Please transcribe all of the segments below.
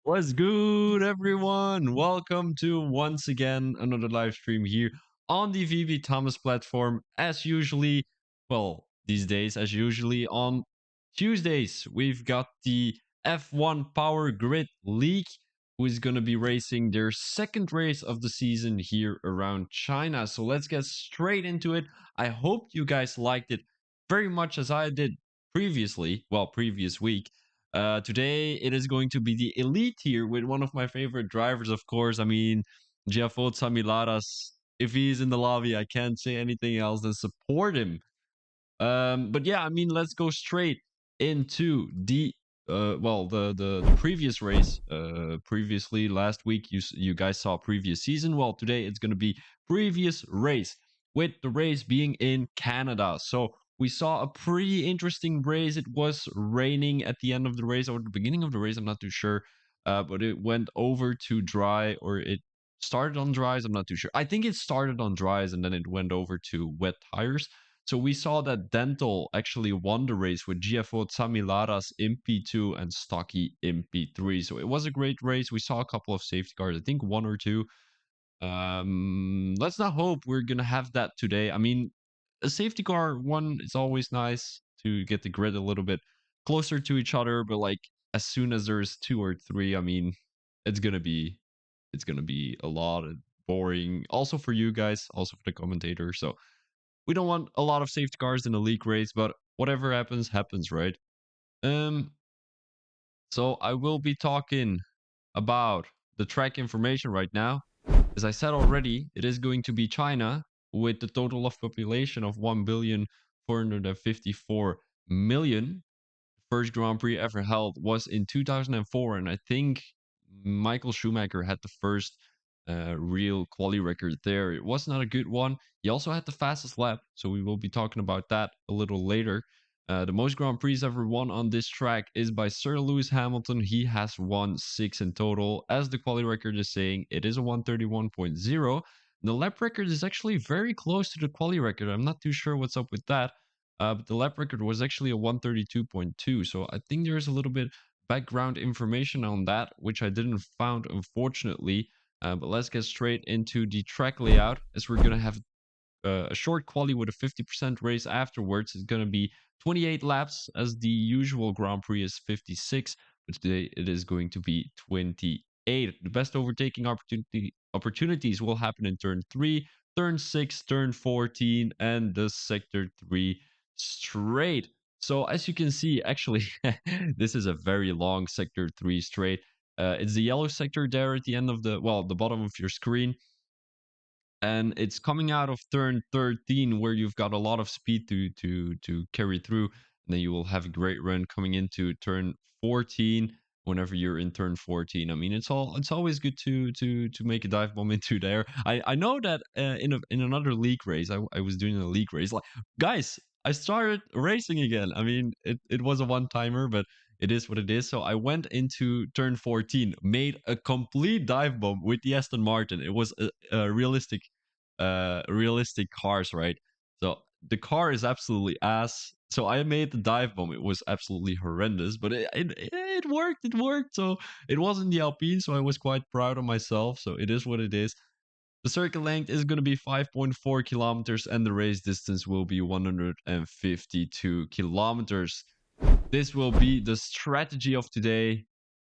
What's good, everyone? Welcome to once again another live stream here on the VV Thomas platform. As usually, these days, as usually on Tuesdays, we've got the F1 Power Grid League, who is going to be racing their second race of the season here around China. So let's get straight into it. I hope you guys liked it very much as I did previous week. Today it is going to be the elite here with one of my favorite drivers, of course. I mean, Giafo Samilaras. If he's in the lobby, I can't say anything else than support him. But yeah, I mean, let's go straight into the previous race. Previously last week, you guys saw previous season. Well, today it's gonna be previous race, with the race being in Canada. So we saw a pretty interesting race. It was raining at the end of the race or the beginning of the race. I'm not too sure, but it went over to dry, or it started on dries. I'm not too sure. I think it started on dries and then it went over to wet tires. So we saw that Dental actually won the race with GFO Tsamilaras in P2 and Stocky in P3. So it was a great race. We saw a couple of safety cars, I think one or two. Let's not hope we're gonna have that today. I mean, a safety car one is always nice to get the grid a little bit closer to each other, but like as soon as there's two or three, I mean, it's gonna be it's gonna be a lot of boring. Also for you guys, also for the commentator. So we don't want a lot of safety cars in a league race, but whatever happens, happens, right? Um, so I will be talking about the track information right now. As I said already, it is going to be China with the total of population of 1,454,000,000. First Grand Prix ever held was in 2004, and I think Michael Schumacher had the first real quali record there. It was not a good one. He also had the fastest lap, so we will be talking about that a little later. The most Grand Prix ever won on this track is by Sir Lewis Hamilton. He has won 6 in total. As the quali record is saying, it is a 131.0. The lap record is actually very close to the quali record. I'm not too sure what's up with that. But the lap record was actually a 132.2. So I think there's a little bit background information on that, which I didn't found, unfortunately. But let's get straight into the track layout, as we're going to have a short quali with a 50% race afterwards. It's going to be 28 laps, as the usual Grand Prix is 56, but today it is going to be 28. The best overtaking opportunities will happen in turn 3, turn 6, turn 14, and the sector 3 straight. So as you can see, actually, this is a very long sector 3 straight. It's the yellow sector there at the end of the bottom of your screen, and it's coming out of turn 13, where you've got a lot of speed to carry through, and then you will have a great run coming into turn 14. Whenever you're in turn 14, I mean, it's always good to make a dive bomb into there. I know that in another league race, I was doing a league race, like, guys, I started racing again. I mean, it was a one timer, but it is what it is. So I went into turn 14, made a complete dive bomb with the Aston Martin. It was a realistic cars, right? So the car is absolutely ass. So I made the dive bomb. It was absolutely horrendous, but it worked. It worked. So it wasn't the Alpine, so I was quite proud of myself. So it is what it is. The circuit length is going to be 5.4 kilometers, and the race distance will be 152 kilometers. This will be the strategy of today,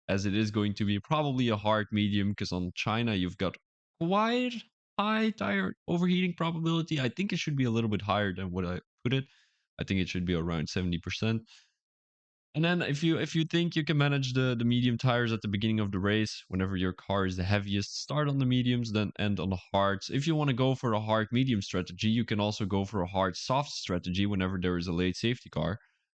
as it is going to be probably a hard medium, because on China you've got quite high tire overheating probability. I think it should be a little bit higher than what I put it. I think it should be around 70%. And then if you think you can manage the medium tires at the beginning of the race, whenever your car is the heaviest, start on the mediums, then end on the hards. If you want to go for a hard medium strategy, you can also go for a hard soft strategy whenever there is a late safety car,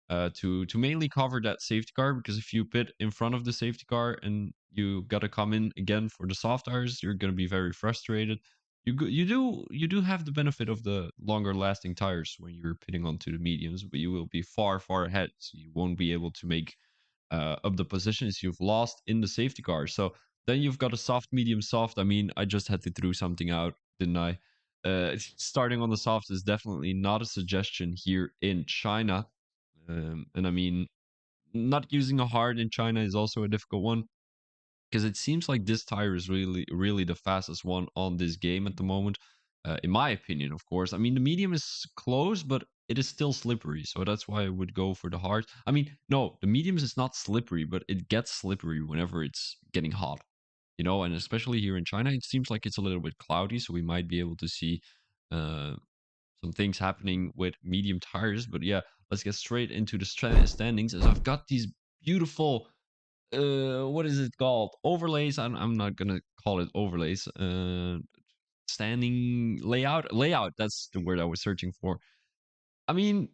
to mainly cover that safety car. Because if you pit in front of the safety car and you got to come in again for the soft tires, you're going to be very frustrated. You do have the benefit of the longer lasting tires when you're pitting onto the mediums, but you will be far ahead, so you won't be able to make up the positions you've lost in the safety car. So then you've got a soft, medium, soft. I mean, I just had to throw something out, didn't I? Starting on the soft is definitely not a suggestion here in China. And I mean, not using a hard in China is also a difficult one. because it seems like this tire is really the fastest one on this game at the moment, in my opinion, of course. I mean, the medium is close, but it is still slippery, so that's why I would go for the hard. I mean, no, the mediums is not slippery, but it gets slippery whenever it's getting hot, and especially here in China, it seems like it's a little bit cloudy, so we might be able to see uh, some things happening with medium tires. But yeah, let's get straight into the standings, as I've got these beautiful what is it called, overlays. I'm not gonna call it overlays. Standing layout, that's the word I was searching for. I mean,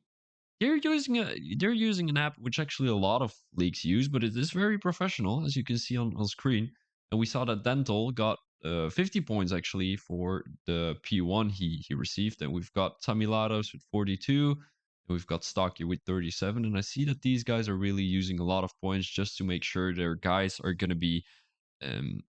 they're using an app which actually a lot of leagues use, but it is very professional, as you can see on screen. And we saw that Dental got 50 points actually for the P1 he received, and we've got Tamilados with 42, and we've got Stocky with 37. And I see that these guys are really using a lot of points just to make sure their guys are going to be um,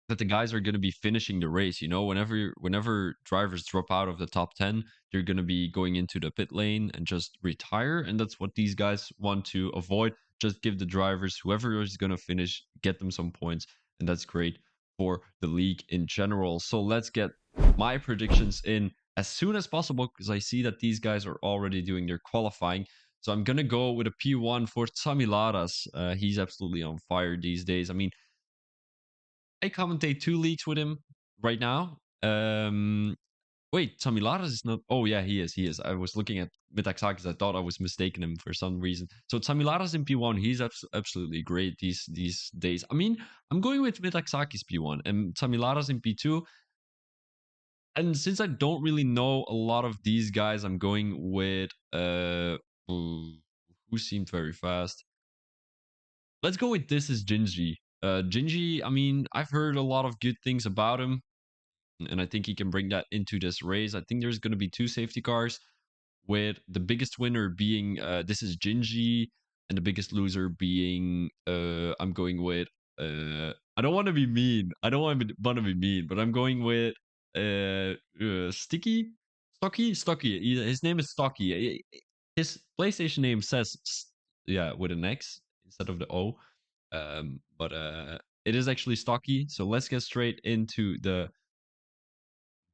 that the guys are going to be finishing the race. Whenever drivers drop out of the top 10, they're going to be going into the pit lane and just retire, and that's what these guys want to avoid. Just give the drivers, whoever is going to finish, get them some points, and that's great for the league in general. So let's get my predictions in as soon as possible, because I see that these guys are already doing their qualifying. So I'm going to go with a P1 for Samilaras. He's absolutely on fire these days. I mean, I commentate 2 leagues with him right now. Wait, Tamilaras is not. Oh yeah, he is. He is. I was looking at Metaxakis. I thought I was mistaken him for some reason. So Tamilaras in P1, he's absolutely great these days. I mean, I'm going with Metaxakis P1 and Tamilaras in P2. And since I don't really know a lot of these guys, I'm going with who seemed very fast. Let's go with this is Jinji. Jinji, I mean, I've heard a lot of good things about him, and I think he can bring that into this race. I think there's going to be 2 safety cars, with the biggest winner being this is Jinji, and the biggest loser being I'm going with I don't want to be mean. I don't want to be mean, but I'm going with Sticky, Stocky. His name is Stocky. His PlayStation name says yeah, with an X instead of the O. But it is actually Stocky. So let's get straight into the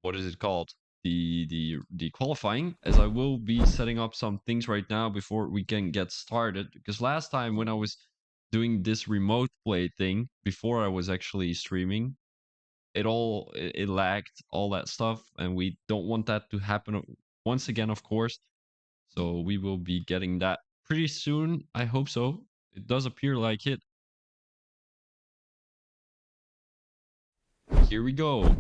what is it called? The qualifying, as I will be setting up some things right now before we can get started. Because last time when I was doing this remote play thing before I was actually streaming, it lagged all that stuff, and we don't want that to happen once again, of course. So we will be getting that pretty soon. I hope so. It does appear like it. Here we go.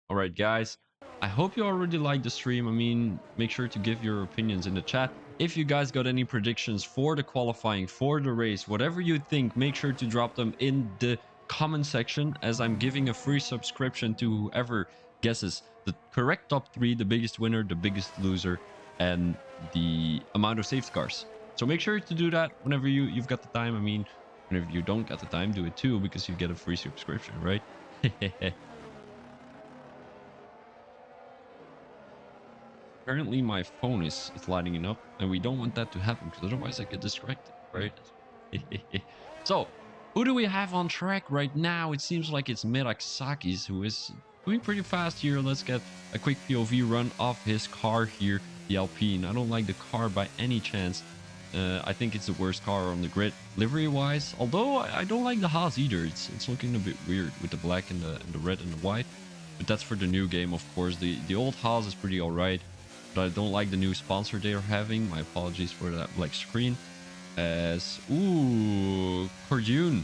All right, guys. I hope you already liked the stream. I mean, make sure to give your opinions in the chat. If you guys got any predictions for the qualifying, for the race, whatever you think, make sure to drop them in the comment section, as I'm giving a free subscription to whoever guesses the correct top 3, the biggest winner, the biggest loser, and the amount of safety cars. So make sure to do that whenever you've got the time. I mean, whenever you don't got the time, do it too, because you get a free subscription, right? Apparently my phone is lighting up, and we don't want that to happen, because otherwise I get distracted, right? So, who do we have on track right now? It seems like it's Metaxakis, who is doing pretty fast here. Let's get a quick POV run of his car here, the Alpine. I don't like the car by any chance. I think it's the worst car on the grid, livery-wise. Although I don't like the Haas either. It's looking a bit weird with the black and the red and the white. But that's for the new game, of course. The old Haas is pretty alright, but I don't like the new sponsor they are having. My apologies for that black screen. As Cordune.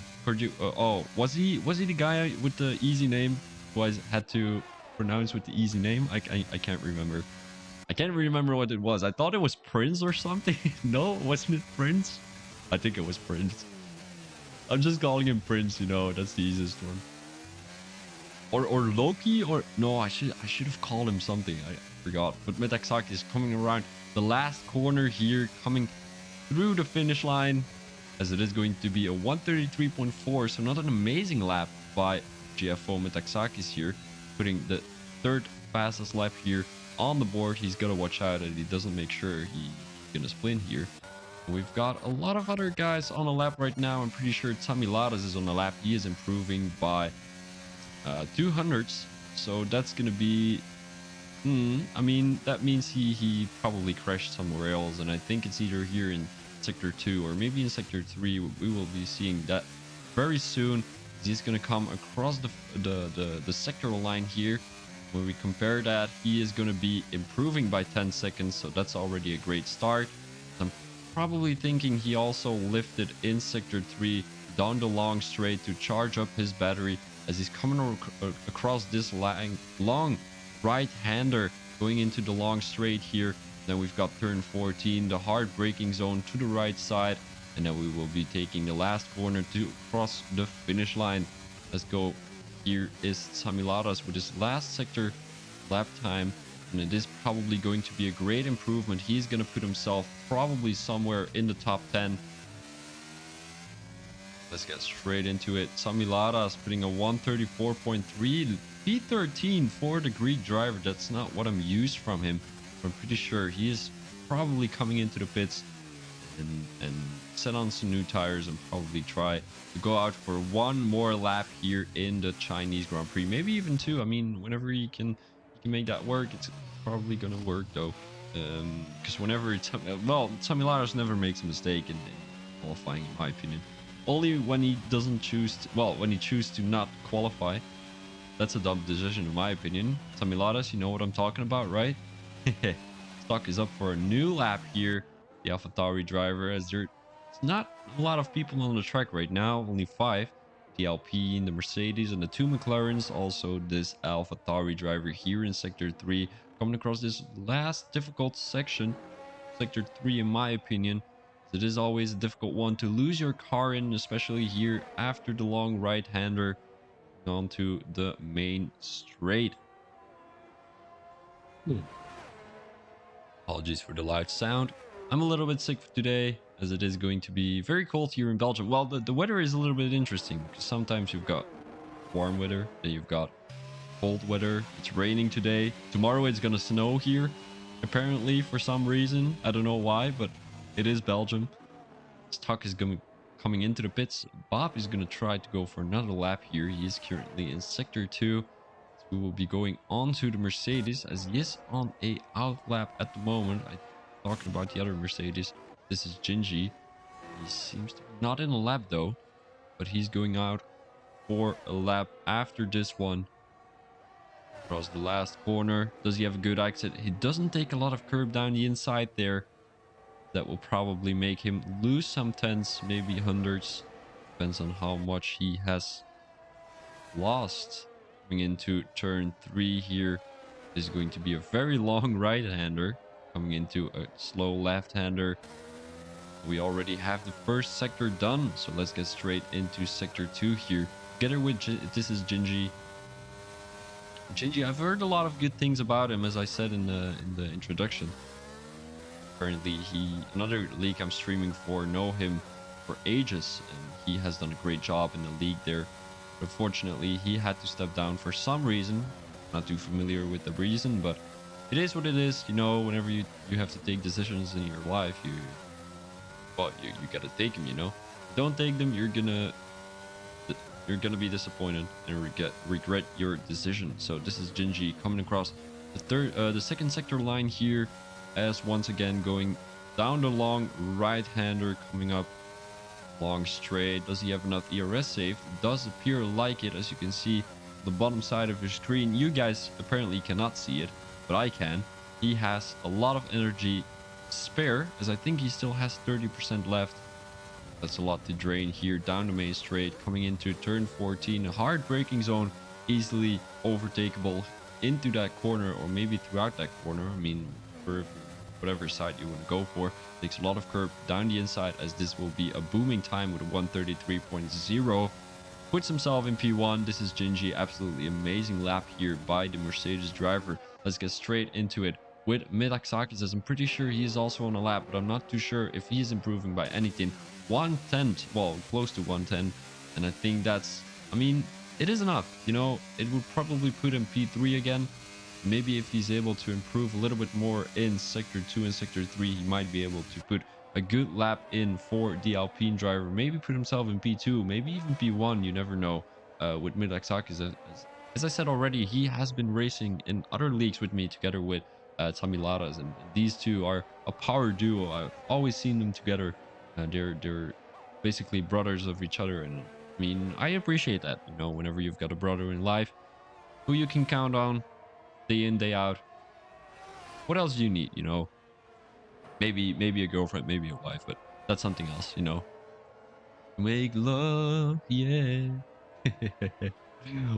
Oh, was he the guy with the easy name who I had to pronounce with the easy name? I can't remember. I can't remember what it was. I thought it was Prince or something. No, wasn't it Prince? I think it was Prince. I'm just calling him Prince, that's the easiest one. Or Loki, or no, I should have called him something. I forgot. But Metaxaki is coming around the last corner here, coming through the finish line, as it is going to be a 133.4. So not an amazing lap by GFO Metaxakis here, putting the 3rd fastest lap here on the board. He's got to watch out that he doesn't make sure he's gonna sprint here. We've got a lot of other guys on a lap right now. I'm pretty sure Tommy Ladas is on the lap. He is improving by 200s. So that's going to be... I mean, that means he probably crashed somewhere else. And I think it's either here in Sector 2 or maybe in Sector 3. We will be seeing that very soon. He's going to come across the sectoral line here. When we compare that, he is going to be improving by 10 seconds. So that's already a great start. I'm probably thinking he also lifted in Sector 3 down the long straight to charge up his battery as he's coming across this long right-hander going into the long straight here. Then we've got turn 14, the hard braking zone to the right side. And then we will be taking the last corner to cross the finish line. Let's go. Here is Samilaras with his last sector lap time. And it is probably going to be a great improvement. He's going to put himself probably somewhere in the top 10. Let's get straight into it. Samilaras putting a 134.3 P13 for the Greek driver. That's not what I'm used from him. I'm pretty sure he is probably coming into the pits and set on some new tires and probably try to go out for one more lap here in the Chinese Grand Prix, maybe even two. I mean, whenever he can make that work, it's probably gonna work though, because whenever it's Samilaras never makes a mistake in qualifying, in my opinion. Only when he doesn't choose to, when he chooses to not qualify. That's a dumb decision in my opinion. Samilaras, you know what I'm talking about, right? Stock is up for a new lap here. The AlphaTauri driver, as there's not a lot of people on the track right now, only 5. The Alpine, the Mercedes, and the 2 McLarens. Also, this AlphaTauri driver here in Sector 3, coming across this last difficult section. Sector 3, in my opinion. It is always a difficult one to lose your car in, especially here after the long right-hander onto the main straight. Apologies for the loud sound. I'm a little bit sick today, as it is going to be very cold here in Belgium. Well, the weather is a little bit interesting, because sometimes you've got warm weather, then you've got cold weather. It's raining today. Tomorrow it's gonna snow here, apparently, for some reason. I don't know why, but it is Belgium. Stock is coming into the pits. Bob is gonna try to go for another lap here. He is currently in Sector 2. We will be going on to the Mercedes, as he is on a out lap at the moment. I'm talking about the other Mercedes. This is Gingy. He seems to be not in a lap though, but he's going out for a lap after this one. Across the last corner. Does he have a good exit? He doesn't take a lot of curb down the inside there. That will probably make him lose some tens, maybe hundreds. Depends on how much he has lost. Coming into turn 3 here. This is going to be a very long right-hander. Coming into a slow left-hander. We already have the first sector done. So let's get straight into Sector 2 here. Together with this is Gingy. Gingy, I've heard a lot of good things about him, as I said in the introduction. Currently, another league I'm streaming for, know him for ages, and he has done a great job in the league there. But unfortunately, he had to step down for some reason. Not too familiar with the reason, but it is what it is. You know, whenever you have to take decisions in your life, you gotta take them. You know, don't take them, you're gonna be disappointed and regret your decision. So this is Gingy coming across the second sector line here, as once again going down the long right-hander, coming up long straight. Does he have enough ERS save? It does appear like it, as you can see the bottom side of your screen. You guys apparently cannot see it, but I can. He has a lot of energy spare, as I think he still has 30% left. That's a lot to drain here down the main straight, coming into turn 14, a hard braking zone, easily overtakeable into that corner, or maybe throughout that corner. I mean, for whatever side you want to go for. Takes a lot of curb down the inside, as this will be a booming time with a 133.0. Puts himself in P1. This is Gingy. Absolutely amazing lap here by the Mercedes driver. Let's get straight into it with Metaxakis, as I'm pretty sure he is also on a lap, but I'm not too sure if he is improving by anything. 110, well, close to 110. And I think that's, I mean, it is enough. You know, it would probably put him P3 again. Maybe if he's able to improve a little bit more in Sector 2 and Sector 3, he might be able to put a good lap in for the Alpine driver. Maybe put himself in P2, maybe even P1. You never know. With Miraksakis, as I said already, he has been racing in other leagues with me together with Tamilaras, and these two are a power duo. I've always seen them together. They're basically brothers of each other, and I mean, I appreciate that. You know, whenever you've got a brother in life who you can count on day in day out. What else do you need? You know, maybe a girlfriend, maybe a wife, but that's something else. You know, make love, yeah.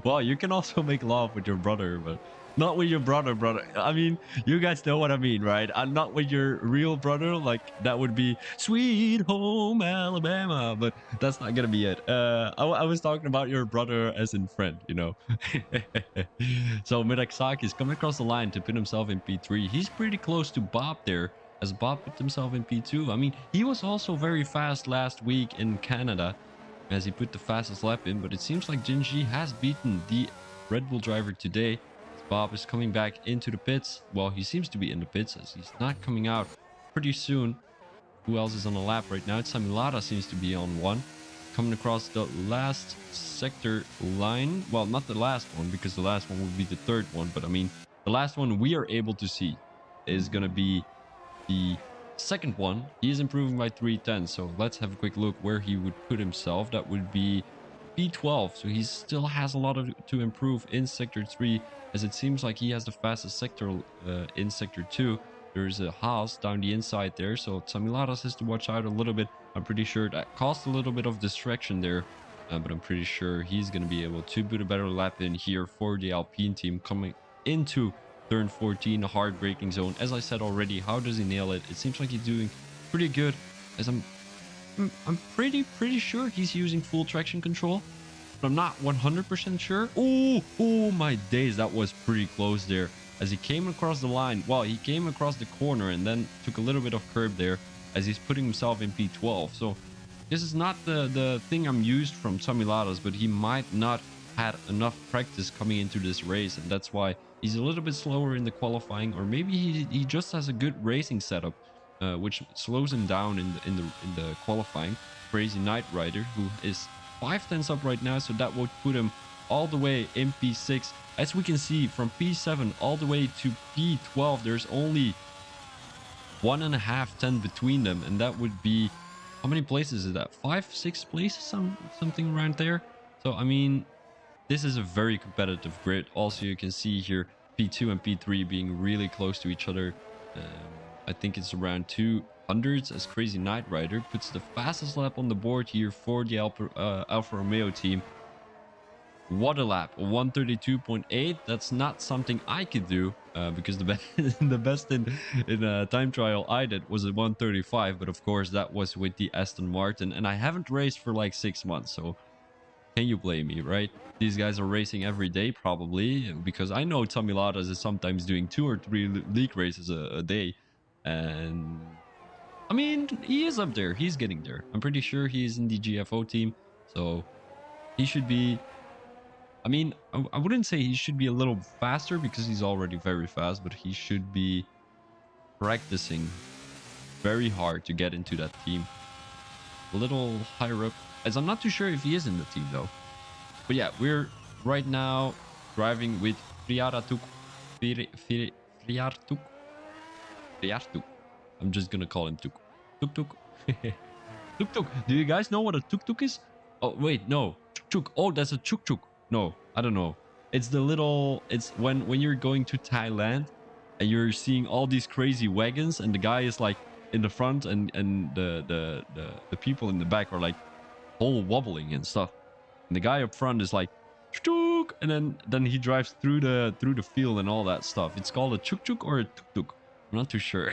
Well, you can also make love with your brother, but not with your brother. I mean, you guys know what I mean, right? Not with your real brother. Like that would be Sweet Home Alabama, but that's not gonna be it. I was talking about your brother as in friend, you know. So Miraksaki is coming across the line to put himself in P3. He's pretty close to Bob there, as Bob put himself in P2. I mean, he was also very fast last week in Canada as he put the fastest lap in, but it seems like Jinji has beaten the Red Bull driver today as Bob is coming back into the pits. Well, he seems to be in the pits as he's not coming out pretty soon. Who else is on the lap right now? Samilada seems to be on one. Coming across the last sector line. Well, not the last one, because the last one would be the third one, but I mean, the last one we are able to see is going to be the second one. He is improving by 310, so let's have a quick look where he would put himself. That would be P12, so he still has a lot to improve in sector 3, as it seems like he has the fastest sector in sector 2. There's a Haas down the inside there, so Tamilaras has to watch out a little bit. I'm pretty sure that caused a little bit of distraction there, but I'm pretty sure he's going to be able to put a better lap in here for the Alpine team coming into turn 14, a hard braking zone. As I said already, how does he nail it? It seems like he's doing pretty good, as I'm pretty sure he's using full traction control, but I'm not 100% sure. Oh my days, that was pretty close there as he came across the line. Well, he came across the corner and then took a little bit of curb there as he's putting himself in P12. So this is not the thing I'm used from Tamiladas, but he might not had enough practice coming into this race, and that's why he's a little bit slower in the qualifying, or maybe he just has a good racing setup, which slows him down in the qualifying. Crazy Knight Rider, who is 5 tenths up right now, so that would put him all the way in P6. As we can see, from P7 all the way to P12, there's only 1.5 tenths between them, and that would be, how many places is that? 5-6 places, something around there. So I mean, this is a very competitive grid. Also, you can see here P2 and P3 being really close to each other. I think it's around 200s as Crazy Knight Rider puts the fastest lap on the board here for the Alfa Romeo team. What a lap, 132.8. That's not something I could do because the best in a time trial I did was at 135. But of course, that was with the Aston Martin, and I haven't raced for like 6 months. So can you blame me, right? These guys are racing every day, probably, because I know Tommy Ladas is sometimes doing 2 or 3 league races a day. And I mean, he is up there. He's getting there. I'm pretty sure he's in the GFO team. So he should be, I mean, I wouldn't say he should be a little faster because he's already very fast, but he should be practicing very hard to get into that team. A little higher up, as I'm not too sure if he is in the team though. But yeah, we're right now driving with Friartuk. Friartuk. Friartuk. I'm just gonna call him Tuk. Tuk Tuk. Tuk Tuk. Do you guys know what a Tuk Tuk is? Oh wait, no. Chuk Chuk. Oh, that's a Chuk Chuk. No, I don't know. It's the little. It's when you're going to Thailand and you're seeing all these crazy wagons, and the guy is like in the front, and the people in the back are like all wobbling and stuff. And the guy up front is like, chuk, and then he drives through the field and all that stuff. It's called a chuk chuk or a tuk tuk. I'm not too sure.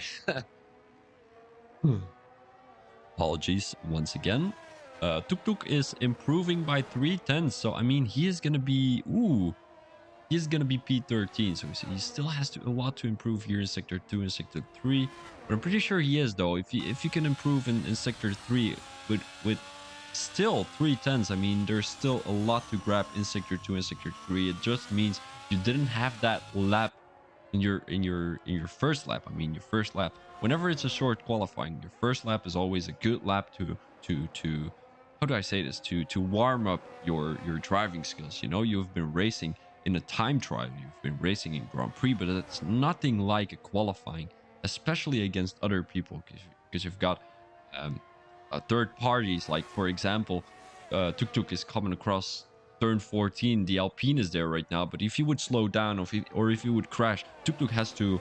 Apologies once again. Tuk tuk is improving by 3 tenths, so I mean he is gonna be he's gonna be P13, so he still has a lot to improve here in sector 2 and sector 3. But I'm pretty sure he is though. If you can improve in sector 3 with still 3 tenths, I mean there's still a lot to grab in sector 2 and sector 3. It just means you didn't have that lap in your first lap. I mean your first lap whenever it's a short qualifying, your first lap is always a good lap to how do I say this, to warm up your driving skills. You know, you've been racing in a time trial, you've been racing in Grand Prix, but it's nothing like a qualifying, especially against other people, because you've got um, third parties. Like for example, Tuk Tuk is coming across turn 14. The Alpine is there right now, but if he would slow down, or if he would crash, Tuk Tuk has to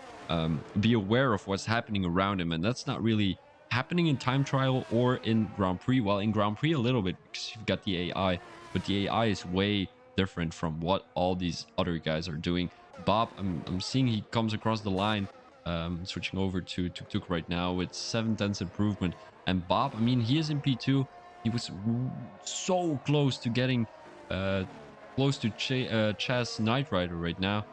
be aware of what's happening around him, and that's not really happening in time trial or in Grand Prix. Well, in Grand Prix a little bit because you've got the AI, but the AI is way different from what all these other guys are doing. Bob, I'm seeing he comes across the line, switching over to Tuk Tuk right now with 7/10 improvement. And Bob, I mean, he is in P2. He was so close to getting close to Chaz Knight Rider right now.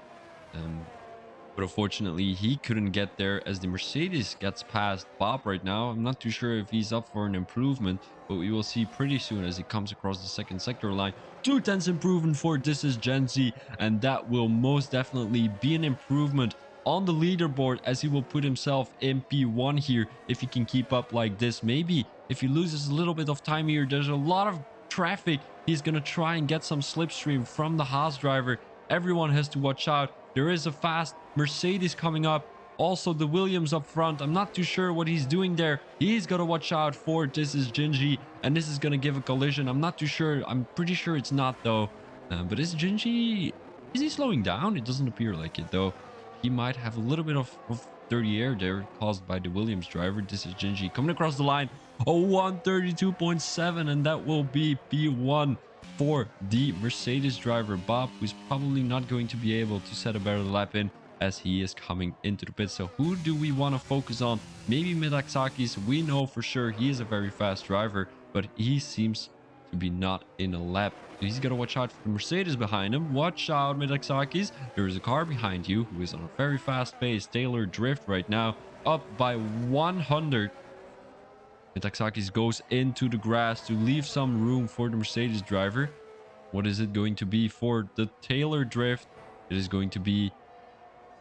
But unfortunately, he couldn't get there as the Mercedes gets past Bob right now. I'm not too sure if he's up for an improvement, but we will see pretty soon as he comes across the second sector line. 2/10 improvement for This Is Gen Z, and that will most definitely be an improvement on the leaderboard, as he will put himself in P1 here if he can keep up like this. Maybe if he loses a little bit of time here, there's a lot of traffic. He's going to try and get some slipstream from the Haas driver. Everyone has to watch out. There is a fast Mercedes coming up. Also, the Williams up front. I'm not too sure what he's doing there. He's got to watch out for This Is Gingy, and this is going to give a collision. I'm not too sure. I'm pretty sure it's not, though. But is Gingy... is he slowing down? It doesn't appear like it, though. He might have a little bit of dirty air there caused by the Williams driver. This is Gingy coming across the line. A 132.7, and that will be P1 for the Mercedes driver Bob, who's probably not going to be able to set a better lap in as he is coming into the pit. So who do we want to focus on? Maybe Metaxakis. We know for sure he is a very fast driver, but he seems to be not in a lap. He's got to watch out for the Mercedes behind him. Watch out, Metaxakis. There is a car behind you who is on a very fast pace. Taylor Drift right now up by 100. Metaxakis goes into the grass to leave some room for the Mercedes driver. What is it going to be for the Taylor Drift? It is going to be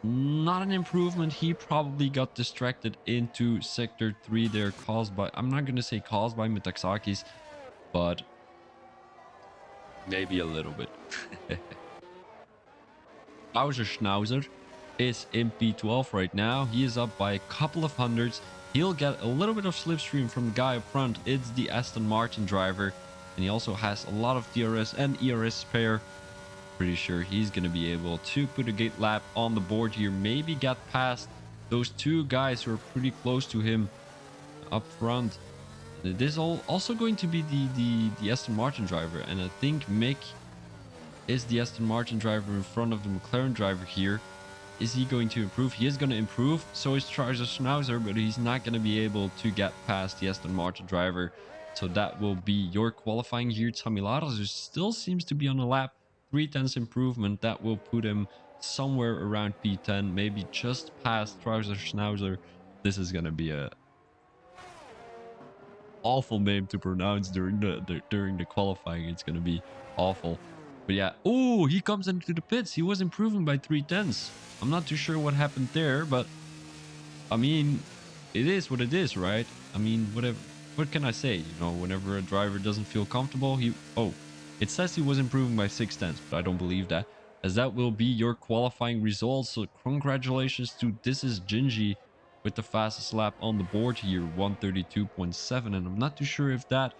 not an improvement. He probably got distracted into sector 3 there, caused by, I'm not going to say caused by Metaxakis, but maybe a little bit. Bowser Schnauzer is in P12 right now. He is up by a couple of hundreds. He'll get a little bit of slipstream from the guy up front. It's the Aston Martin driver, and he also has a lot of DRS and ERS spare. Pretty sure he's going to be able to put a gate lap on the board here, maybe get past those two guys who are pretty close to him up front. This is also going to be the Aston Martin driver, and I think Mick is the Aston Martin driver in front of the McLaren driver here. Is he going to improve? He is going to improve. So is Charles Schnauzer, but he's not going to be able to get past the Aston Martin driver. So that will be your qualifying here. Tamilaras, who still seems to be on a lap. 3/10 improvement. That will put him somewhere around P10, maybe just past Trouser Schnauzer. This is going to be a awful name to pronounce during the qualifying. It's going to be awful. But yeah, oh, he comes into the pits. He was improving by 3/10. I'm not too sure what happened there, but I mean, it is what it is, right? I mean, whatever. What can I say? You know, whenever a driver doesn't feel comfortable, it says he was improving by 6/10, but I don't believe that, as that will be your qualifying results. So congratulations to This Is Gingy with the fastest lap on the board here, 132.7, and I'm not too sure if that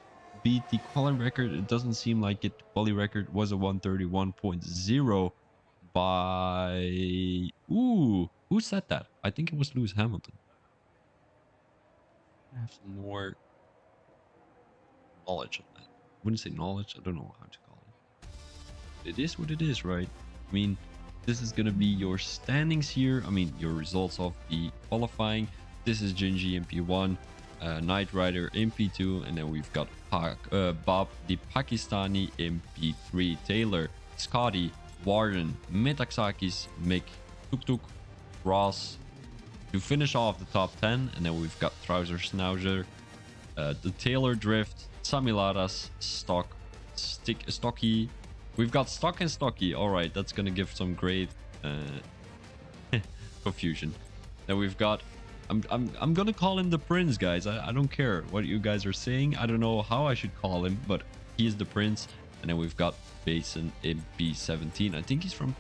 beat the quali record. It doesn't seem like it. The quali record was a 131.0 by... Ooh, who said that? I think it was Lewis Hamilton. I have some more knowledge on that. I wouldn't say knowledge. I don't know how to call it. It is what it is, right? I mean, this is going to be your standings here. I mean, your results of the qualifying. This is Gingy in P1. Knight Rider in P2, and then we've got Bob the Pakistani in P3, Taylor, Scotty, Warden, Metaxakis, Mick, Tuk Tuk, Ross to finish off the top 10, and then we've got Trouser Schnauzer, the Taylor Drift, Samilaras, Stocky. We've got Stock and Stocky. All right, that's gonna give some great confusion. Then we've got I'm gonna call him the prince, guys. I don't care what you guys are saying. I don't know how I should call him, but he is the prince. And then we've got Basin in B17. I think he's from.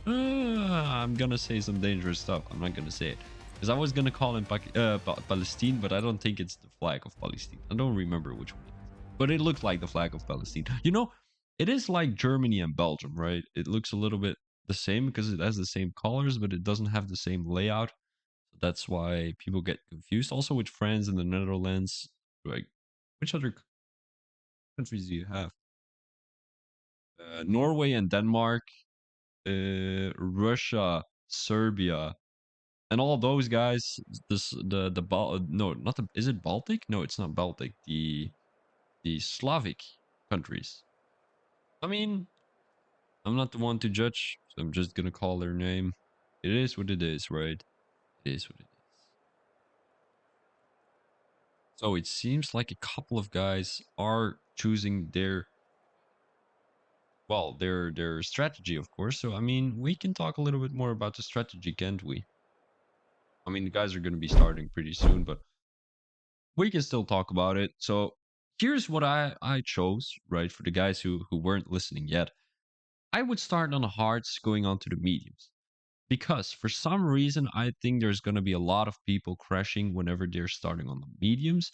I'm gonna say some dangerous stuff. I'm not gonna say it because I was gonna call him Palestine, but I don't think it's the flag of Palestine. I don't remember which one it is, but it looked like the flag of Palestine. You know, it is like Germany and Belgium, right? It looks a little bit the same because it has the same colors, but it doesn't have the same layout. So that's why people get confused. Also with France and the Netherlands, like which other countries do you have? Norway and Denmark, Russia, Serbia, and all those guys. This the no, not the, is it Baltic? No, it's not Baltic. The Slavic countries. I mean, I'm not the one to judge, so I'm just gonna call their name. It is what it is, right? It is what it is. So it seems like a couple of guys are choosing their well, their strategy, of course. So I mean, we can talk a little bit more about the strategy, can't we? I mean, the guys are going to be starting pretty soon, but we can still talk about it. So here's what I chose, right, for the guys who weren't listening yet. I would start on the hards going on to the mediums. Because for some reason, I think there's going to be a lot of people crashing whenever they're starting on the mediums,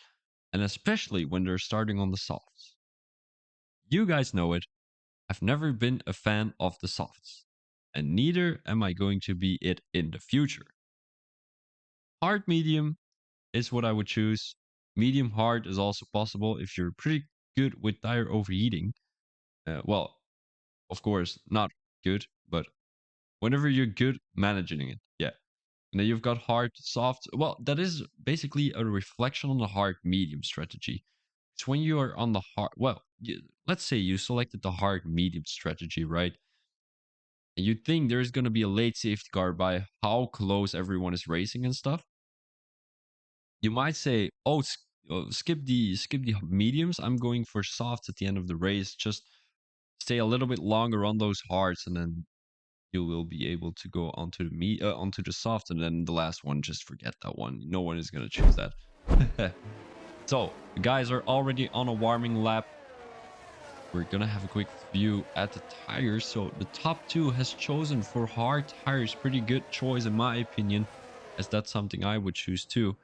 and especially when they're starting on the softs. You guys know it. I've never been a fan of the softs, and neither am I going to be it in the future. Hard medium is what I would choose. Medium hard is also possible if you're pretty good with tire overheating. Well, of course, not good, but whenever you're good managing it, yeah. And then you've got hard, soft. Well, that is basically a reflection on the hard medium strategy. It's when you are on the hard. Well, let's say you selected the hard medium strategy, right? And you think there's going to be a late safety car by how close everyone is racing and stuff. You might say, "Oh, skip the mediums. I'm going for softs at the end of the race. Just stay a little bit longer on those hards, and then you will be able to go onto onto the soft, and then the last one, just forget that one. No one is gonna choose that." So the guys are already on a warming lap. We're gonna have a quick view at the tires. So the top two has chosen for hard tires. Pretty good choice in my opinion, as that's something I would choose too.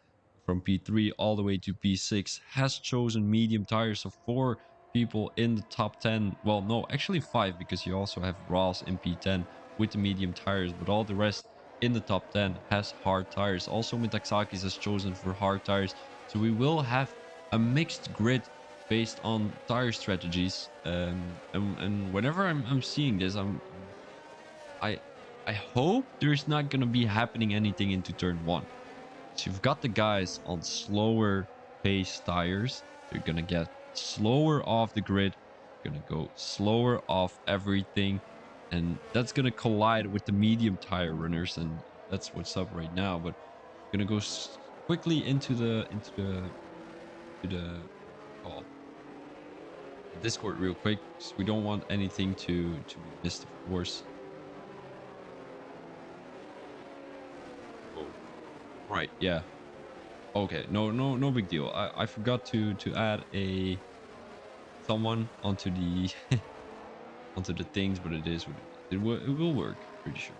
From P3 all the way to P6 has chosen medium tires. So four people in the top 10. Well, no, actually five, because you also have Ross in P10 with the medium tires, but all the rest in the top 10 has hard tires. Also Metaxakis has chosen for hard tires. So we will have a mixed grid based on tire strategies. And whenever I'm seeing this, I I hope there's not gonna be happening anything into turn one. So you've got the guys on slower pace tires. They're gonna get slower off the grid, gonna go slower off everything, and that's gonna collide with the medium tire runners, and that's what's up right now. But gonna go quickly into the call Discord real quick, because we don't want anything to be missed, of course. Oh, right, yeah. Okay, no big deal. I forgot to add a someone onto the onto the things, but it is what it is. It will work, pretty sure.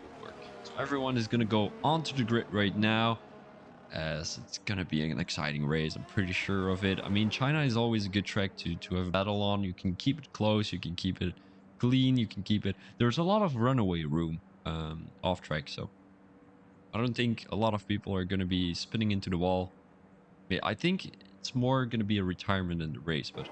It will work. So everyone is gonna go onto the grid right now, as it's gonna be an exciting race. I'm pretty sure of it. I mean, China is always a good track to have a battle on. You can keep it close, you can keep it clean, you can keep it. There's a lot of runaway room off track, so I don't think a lot of people are gonna be spinning into the wall. I think it's more gonna be a retirement in the race, but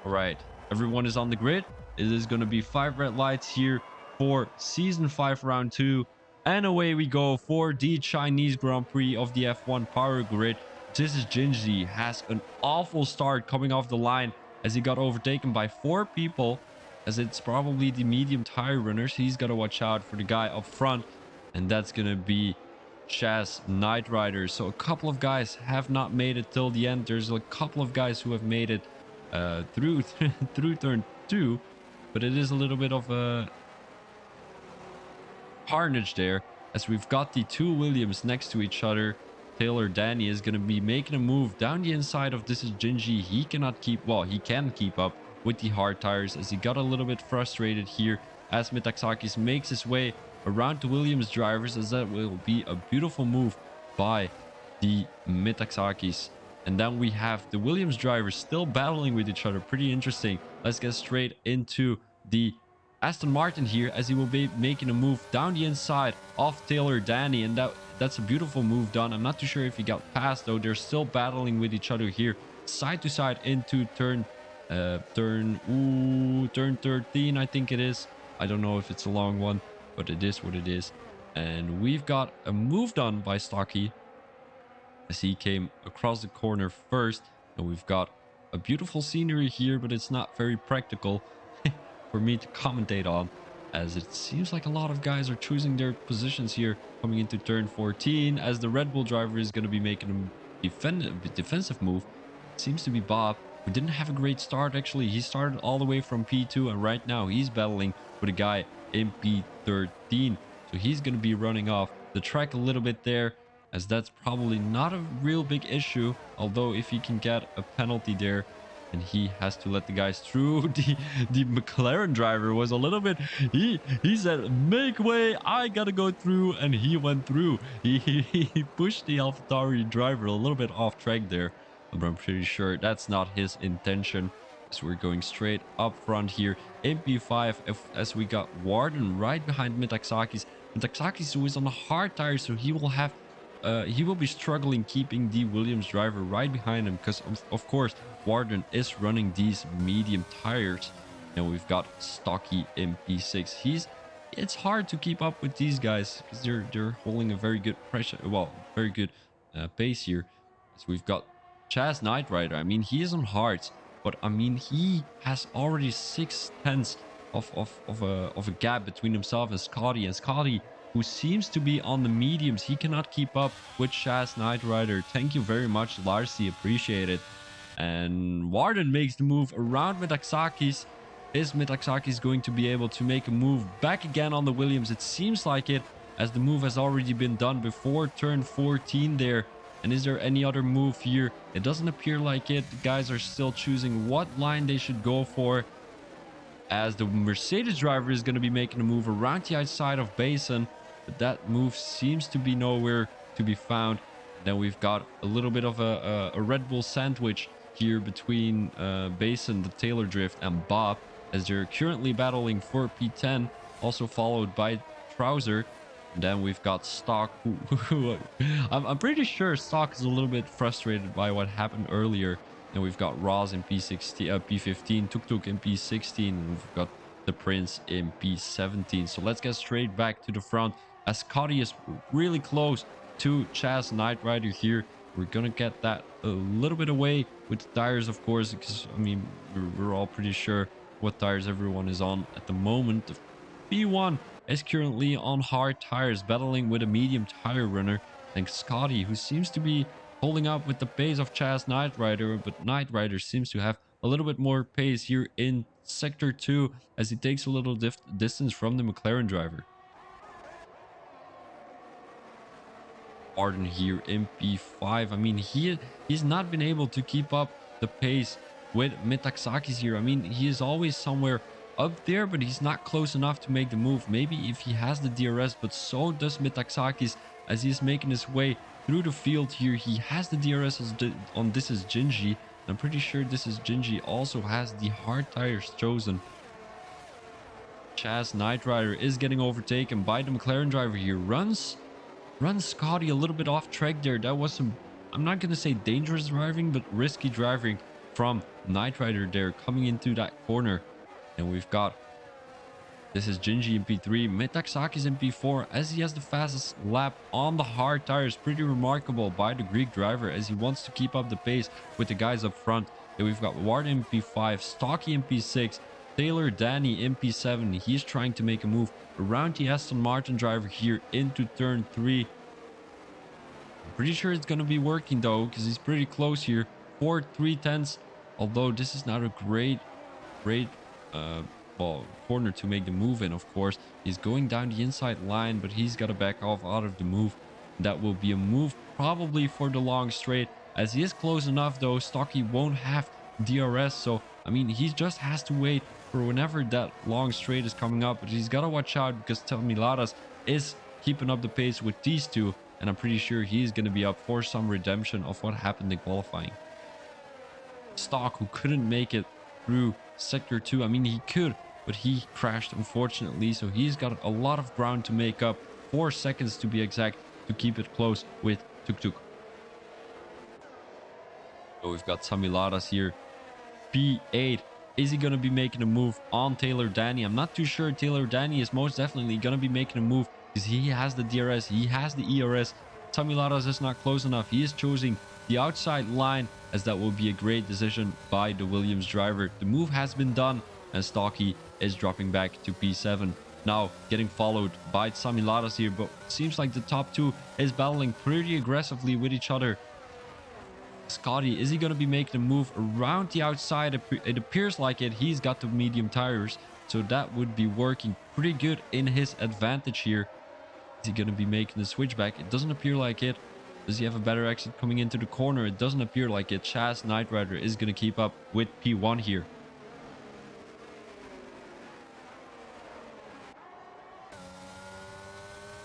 all right, everyone is on the grid. It is going to be 5 red lights here for season 5 round 2, and away we go for the Chinese Grand Prix of the F1 Power Grid. This is Jinji, has an awful start coming off the line as he got overtaken by 4 people, as it's probably the medium tire runners. He's got to watch out for the guy up front, and that's going to be Chaz Knight Rider. So a couple of guys have not made it till the end. There's a couple of guys who have made it through through turn 2, but it is a little bit of a carnage there. as we've got the two Williams next to each other. Taylor Danny is going to be making a move down the inside of This Is Gingy. He cannot keep, well, he can keep up with the hard tires as he got a little bit frustrated here as Metaxakis makes his way around the Williams drivers, as that will be a beautiful move by the Metaxakis. And then we have the Williams drivers still battling with each other. Pretty interesting. Let's get straight into the Aston Martin here, as he will be making a move down the inside of Taylor Danny, and that's a beautiful move done. I'm not too sure if he got past though. They're still battling with each other here, side to side into turn 13, I think it is. I don't know if it's a long one, but it is what it is. And we've got a move done by Stocky as he came across the corner first, and we've got a beautiful scenery here, but it's not very practical for me to commentate on, as it seems like a lot of guys are choosing their positions here coming into turn 14, as the Red Bull driver is going to be making a defensive move. It seems to be Bob, who didn't have a great start. Actually, he started all the way from P2, and right now he's battling with a guy in P13, so he's going to be running off the track a little bit there, as that's probably not a real big issue, although if he can get a penalty there, and he has to let the guys through. The McLaren driver was a little bit, he said, make way, I gotta go through, and he went through. He pushed the AlphaTauri driver a little bit off track there, but I'm pretty sure that's not his intention. So we're going straight up front here in P5, as we got Warden right behind Metaxakis. Metaxakis, who is on a hard tire, so he will be struggling keeping the Williams driver right behind him, because of course Warden is running these medium tires. And we've got Stocky in P6. It's hard to keep up with these guys because they're holding a very good pressure, well, very good pace here. So we've got Chaz Knight Rider. I mean, he is on hards, but I mean, he has already 6/10 of a gap between himself and Scotty, who seems to be on the mediums. He cannot keep up with Chaz Knight Rider. Thank you very much, Larcy. Appreciate it. And Warden makes the move around Metaxakis. Is Metaxakis going to be able to make a move back again on the Williams? It seems like it, as the move has already been done before turn 14 there. And is there any other move here? It doesn't appear like it. The guys are still choosing what line they should go for, as the Mercedes driver is going to be making a move around the outside of Basin, but that move seems to be nowhere to be found. Then we've got a little bit of a Red Bull sandwich here between Basin, the Taylor Drift, and Bob, as they're currently battling for P10, also followed by Trouser. And then we've got Stock, who I'm pretty sure Stock is a little bit frustrated by what happened earlier. And we've got Roz in P15, Tuk Tuk in P16, and we've got the Prince in P17. So let's get straight back to the front, as Scotty is really close to Chaz Knight Rider here. We're gonna get that a little bit away with the tires, of course, because I mean, we're all pretty sure what tires everyone is on at the moment. The P1 is currently on hard tires, battling with a medium tire runner. And Scotty, who seems to be holding up with the pace of Chaz Knight Rider, but Knight Rider seems to have a little bit more pace here in sector 2, as he takes a little distance from the McLaren driver. Arden here in P5. I mean, he's not been able to keep up the pace with Metaxakis here. I mean, he is always somewhere up there, but he's not close enough to make the move. Maybe if he has the DRS, but so does Metaxakis, as he's making his way through the field here. He has the DRS on This Is Gingy. I'm pretty sure This Is Gingy also has the hard tires chosen. Chaz Knight Rider is getting overtaken by the McLaren driver here. Runs Scotty a little bit off track there. That was some, I'm not going to say dangerous driving, but risky driving from Knight Rider there coming into that corner. And we've got This Is Gingy in P3, Metaxakis in P4, as he has the fastest lap on the hard tires. Pretty remarkable by the Greek driver, as he wants to keep up the pace with the guys up front. And we've got Ward in P5, Stocky in P6, Taylor Danny in P7. He's trying to make a move around the Aston Martin driver here into turn 3. I'm pretty sure it's going to be working though, because he's pretty close here for 3/10. Although this is not a great well, corner to make the move in, of course. He's going down the inside line, but he's got to back off out of the move. That will be a move probably for the long straight. As he is close enough, though, Stocky won't have DRS. So, I mean, he just has to wait for whenever that long straight is coming up. But he's got to watch out because Tamiladas is keeping up the pace with these two. And I'm pretty sure he's going to be up for some redemption of what happened in qualifying. Stock, who couldn't make it through sector 2. I mean, he could, but he crashed, unfortunately. So he's got a lot of ground to make up. 4 seconds to be exact to keep it close with Tuk Tuk. So we've got Samiladas here. P8. Is he going to be making a move on Taylor Danny? I'm not too sure. Taylor Danny is most definitely going to be making a move because he has the DRS. He has the ERS. Samiladas is not close enough. He is choosing the outside line, as that will be a great decision by the Williams driver. The move has been done, and Stocky is dropping back to P7. Now getting followed by Samiladas here, but it seems like the top two is battling pretty aggressively with each other. Scotty, is he going to be making a move around the outside? It appears like it. He's got the medium tires, so that would be working pretty good in his advantage here. Is he going to be making the switchback? It doesn't appear like it. Does he have a better exit coming into the corner? It doesn't appear like it. Chaz Knight Rider is going to keep up with P1 here.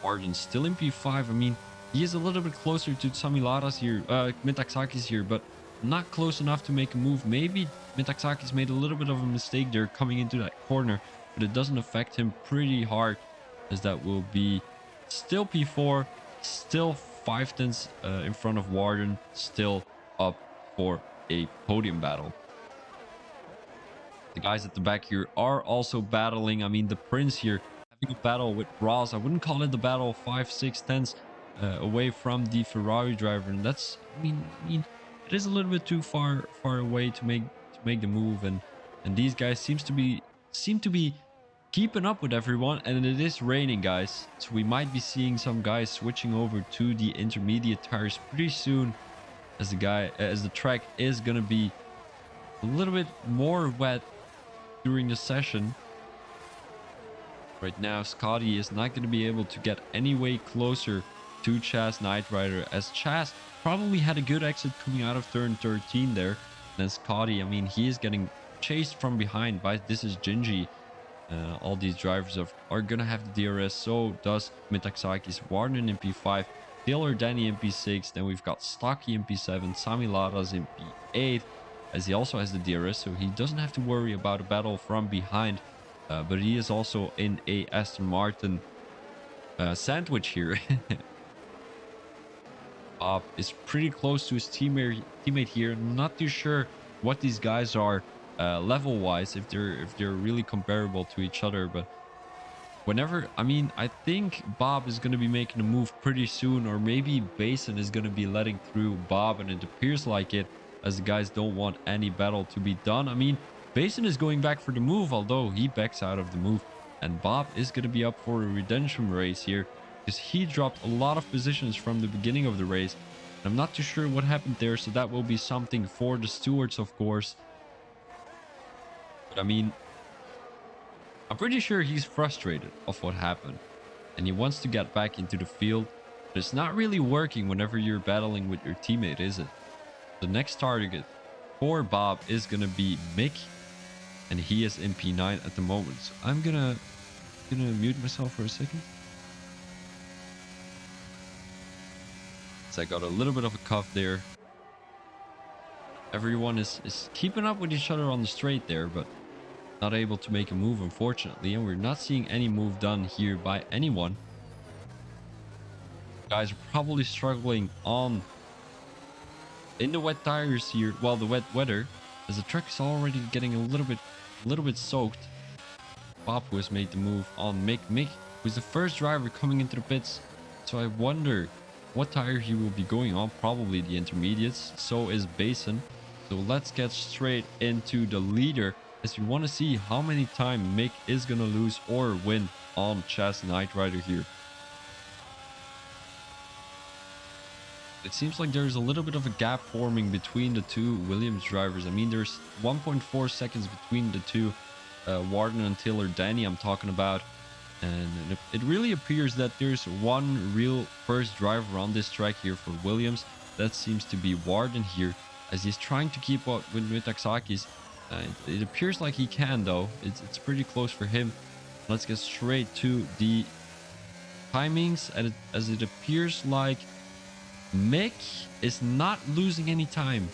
Margin still in P5. I mean, he is a little bit closer to Samiladas here, Metaxakis here, but not close enough to make a move. Maybe Metaxakis made a little bit of a mistake there coming into that corner, but it doesn't affect him pretty hard, as that will be still P4, still 5 tenths in front of Warden, still up for a podium battle. The guys at the back here are also battling. I mean, the Prince here having a battle with Ross. I wouldn't call it the battle of 5-6 tenths away from the Ferrari driver, and that's I mean it is a little bit too far away to make the move, and these guys seem to be keeping up with everyone. And it is raining, guys, so we might be seeing some guys switching over to the intermediate tires pretty soon, as the track is gonna be a little bit more wet during the session. Right now, Scotty is not going to be able to get any way closer to Chaz Knight Rider, as Chaz probably had a good exit coming out of turn 13 there. And then Scotty, I mean, he is getting chased from behind by This Is Gingy. All these drivers are going to have the DRS. So does Metaxakis, Warden in P5, Taylor Danny in P6. Then we've got Stocky in P7, Samiladas in P8, as he also has the DRS, so he doesn't have to worry about a battle from behind. But he is also in a Aston Martin sandwich here. Bob is pretty close to his teammate here. Not too sure what these guys are level wise, if they're really comparable to each other, but I think Bob is going to be making a move pretty soon, or maybe Basin is going to be letting through Bob, and it appears like it, as the guys don't want any battle to be done. I mean, Basin is going back for the move, although he backs out of the move, and Bob is going to be up for a redemption race here, because he dropped a lot of positions from the beginning of the race. I'm not too sure what happened there, so that will be something for the stewards, of course. But I mean, I'm pretty sure he's frustrated of what happened, and he wants to get back into the field, but it's not really working whenever you're battling with your teammate, is it? The next target for Bob is going to be Mick, and he is in P9 at the moment. So I'm gonna mute myself for a second. So I got a little bit of a cough there. Everyone is keeping up with each other on the straight there, but not able to make a move, unfortunately, and we're not seeing any move done here by anyone. Guys are probably struggling in the wet tires here, well, the wet weather, as the track is already getting a little bit soaked. Bob, who has made the move on Mick, who's the first driver coming into the pits, so I wonder what tire he will be going on. Probably the intermediates. So is Basin. So let's get straight into the leader, as we want to see how many times Mick is gonna lose or win on Chaz Knight Rider here. It seems like there's a little bit of a gap forming between the two Williams drivers. I mean, there's 1.4 seconds between the two Warden and Taylor Danny I'm talking about. And it really appears that there's one real first driver on this track here for Williams. That seems to be Warden here, as he's trying to keep up with Mitaksakis. It appears like he can, though. It's pretty close for him. Let's get straight to the timings, as it appears like Mick is not losing any time.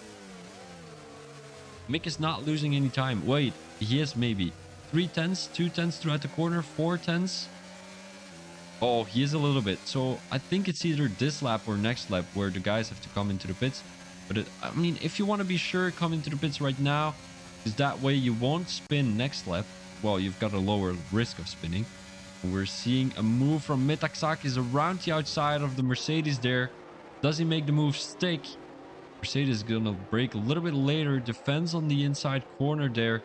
Mick is not losing any time. Wait, he is maybe. 3 tenths, 2 tenths throughout the corner, 4 tenths. Oh, he is a little bit. So I think it's either this lap or next lap where the guys have to come into the pits. But I mean, if you want to be sure, come into the pits right now, because that way you won't spin next lap. Well, you've got a lower risk of spinning. We're seeing a move from Mitaksakis around the outside of the Mercedes there. Does he make the move stick? Mercedes is going to brake a little bit later. Defends on the inside corner there.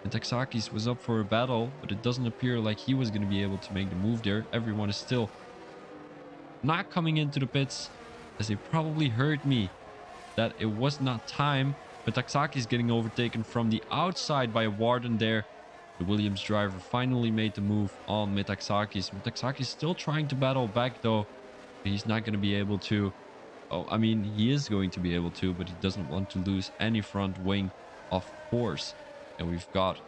Mitaksakis was up for a battle, but it doesn't appear like he was going to be able to make the move there. Everyone is still not coming into the pits, as they probably heard me that it was not time. Mitaksakis getting overtaken from the outside by Warden there. The Williams driver finally made the move on Mitaksakis. Mitaksakis still trying to battle back, though. He's not going to be able to. Oh, I mean, he is going to be able to, but he doesn't want to lose any front wing, of course. And we've got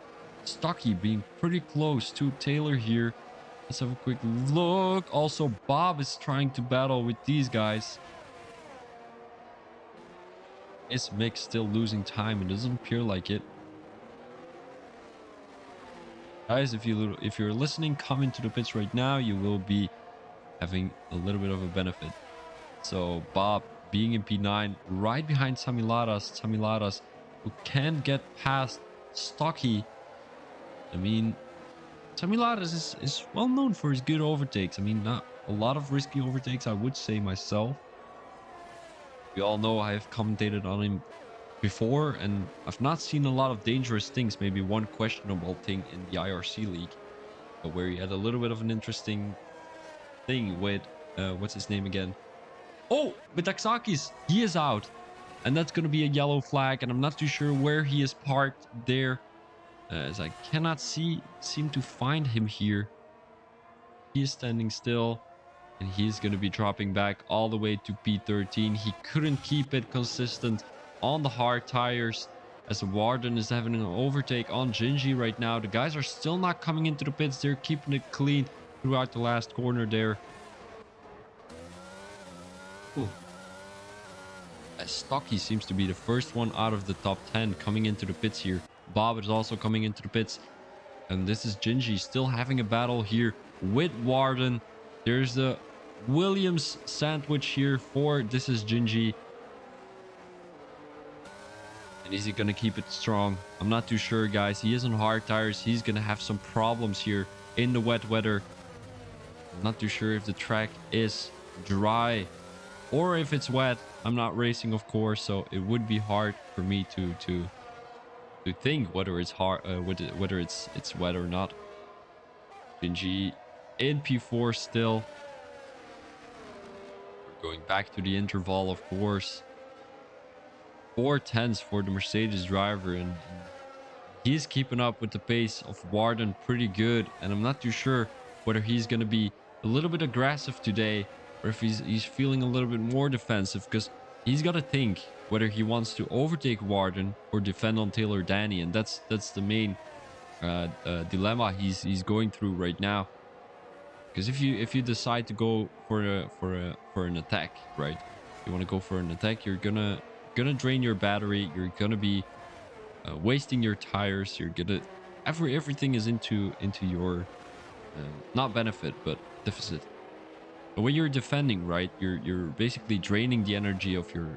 Stocky being pretty close to Taylor here. Let's have a quick look. Also, Bob is trying to battle with these guys. Is Mick still losing time? It doesn't appear like it. Guys, if you're listening, come into the pits right now. You will be having a little bit of a benefit. So Bob being in P9 right behind Samilaras, who can't get past Stocky. I mean, Samilaras is well known for his good overtakes. I mean, not a lot of risky overtakes, I would say myself. We all know I have commentated on him before, and I've not seen a lot of dangerous things. Maybe one questionable thing in the IRC league, where he had a little bit of an interesting thing with what's his name again? Oh, Mitaksakis, he is out, and that's going to be a yellow flag, and I'm not too sure where he is parked there, as I cannot seem to find him here. He is standing still, and he's going to be dropping back all the way to P13. He couldn't keep it consistent on the hard tires, as Warden is having an overtake on Gingy right now. The guys are still not coming into the pits. They're keeping it clean throughout the last corner there. Ooh. As Stocky seems to be the first one out of the top 10 coming into the pits here. Bob is also coming into the pits. And this is Gingy still having a battle here with Warden. There's the Williams sandwich here for this is Gingy. And is he going to keep it strong? I'm not too sure, guys. He is on hard tires. He's going to have some problems here in the wet weather. I'm not too sure if the track is dry or if it's wet. I'm not racing, of course, so it would be hard for me to think whether it's hard, whether it's wet or not. Gingy in P4 still. We're going back to the interval, of course. 4 tenths for the Mercedes driver, and he's keeping up with the pace of Warden pretty good. And I'm not too sure whether he's going to be a little bit aggressive today, or if he's feeling a little bit more defensive, because he's got to think whether he wants to overtake Warden or defend on Taylor Danny, and that's the main dilemma he's going through right now. Because if you decide to go for an attack, right? You want to go for an attack, you're gonna drain your battery. You're gonna be wasting your tires. You're gonna everything is into your not benefit but deficit. But when you're defending, right, you're basically draining the energy of your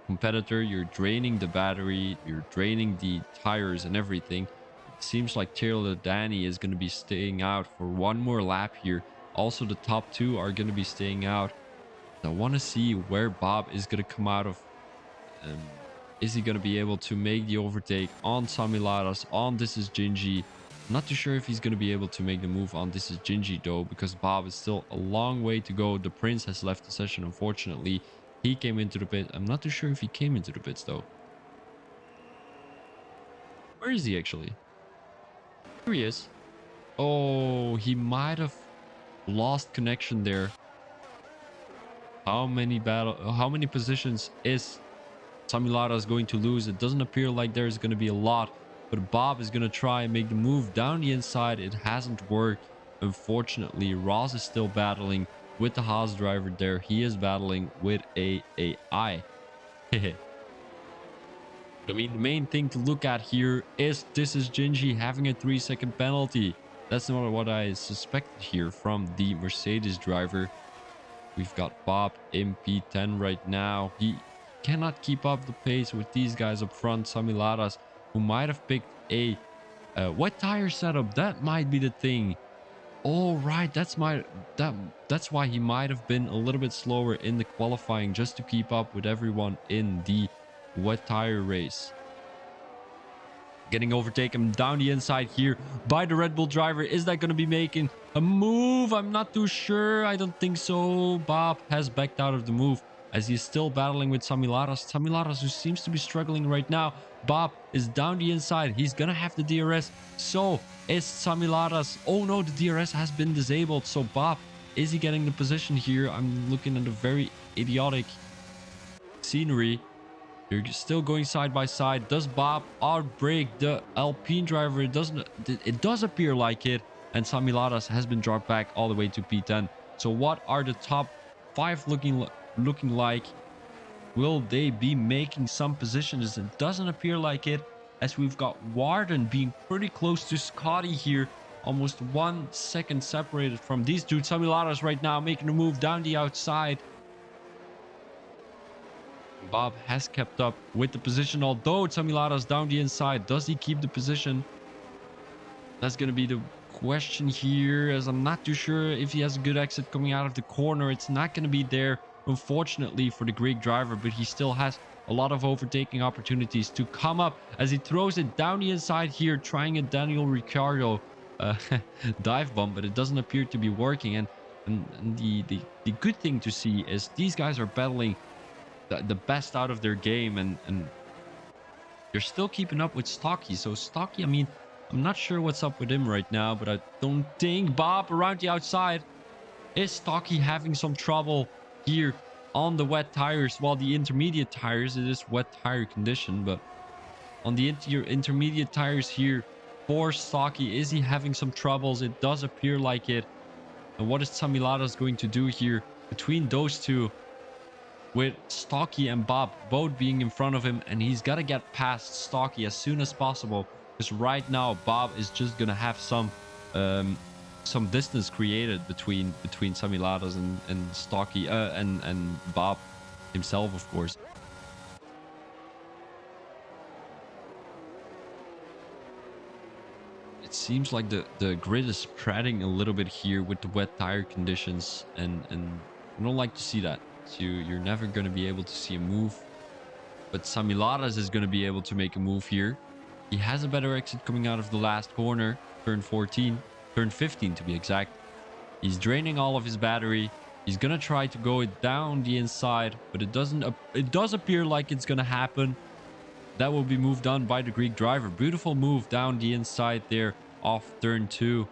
competitor. You're draining the battery. You're draining the tires and everything. It seems like Taylor Danny is going to be staying out for one more lap here. Also, the top 2 are going to be staying out. I want to see where Bob is going to come out of. Is he going to be able to make the overtake on Samilaras, on This Is Gingy? I'm not too sure if he's going to be able to make the move on This Is Gingy, though, because Bob is still a long way to go. The Prince has left the session, unfortunately. He came into the pit. I'm not too sure if he came into the pits, though. Where is he, actually? Here he is. Oh, he might have lost connection there. How many positions is Samilara's going to lose? It doesn't appear like there's going to be a lot, but Bob is going to try and make the move down the inside. It hasn't worked. Unfortunately, Ross is still battling with the Haas driver there. He is battling with a AI. I mean, the main thing to look at here is this is Gingy having a 3-second penalty. That's not what I suspected here from the Mercedes driver. We've got Bob in P10 right now. He cannot keep up the pace with these guys up front. Sami Laras, who might have picked a wet tire setup. That might be the thing. All right, that's why he might have been a little bit slower in the qualifying, just to keep up with everyone in the wet tire race. Getting overtaken down the inside here by the Red Bull driver. Is that going to be making a move? I'm not too sure. I don't think so. Bob has backed out of the move as he's still battling with Sami Laras. Sami Laras, who seems to be struggling right now. Bob is down the inside. He's going to have the DRS. So is Sami Laras. Oh no, the DRS has been disabled. So Bob, is he getting the position here? I'm looking at a very idiotic scenery. They're still going side by side. Does Bob outbrake the Alpine driver? It does appear like it. And Sami Laras has been dropped back all the way to P10. So what are the top 5 looking like? Will they be making some positions? It doesn't appear like it, as we've got Warden being pretty close to Scotty here. Almost 1 second separated from these dudes. Sami Laras right now making a move down the outside. Bob has kept up with the position, although Sami Laras down the inside. Does he keep the position? That's going to be the question here, as I'm not too sure if he has a good exit coming out of the corner. It's not going to be there, unfortunately, for the Greek driver, but he still has a lot of overtaking opportunities to come up as he throws it down the inside here, trying a Daniel Ricciardo dive bomb, but it doesn't appear to be working. And the good thing to see is these guys are battling the best out of their game, and they're still keeping up with Stocky. So Stocky, I mean, I'm not sure what's up with him right now, but I don't think Bob around the outside. Is Stocky having some trouble here on the wet tires? While the intermediate tires, it is wet tire condition, but on the intermediate tires here for Stocky, is he having some troubles? It does appear like it. And what is Sami Laras going to do here between those two, with Stocky and Bob both being in front of him? And he's got to get past Stocky as soon as possible, because right now Bob is just gonna have some distance created between Sami Laras and Stocky and Bob himself, of course. It seems like the grid is spreading a little bit here with the wet tire conditions, and I don't like to see that. So you're never going to be able to see a move, but Sami Laras is going to be able to make a move here. He has a better exit coming out of the last corner, turn 15 to be exact. He's draining all of his battery. He's going to try to go it down the inside, but it does appear like it's going to happen. That will be moved on by the Greek driver. Beautiful move down the inside there off turn 2.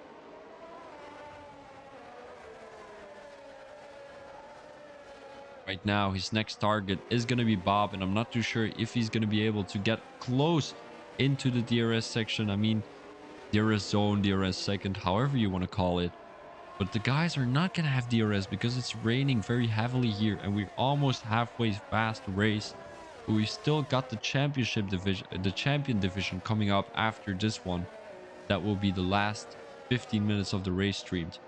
Right now, his next target is going to be Bob, and I'm not too sure if he's going to be able to get close into the DRS section. I mean, DRS zone, DRS second, however you want to call it. But the guys are not going to have DRS because it's raining very heavily here, and we're almost halfway past the race. But we still got the championship division, the champion division coming up after this one. That will be the last 15 minutes of the race streamed.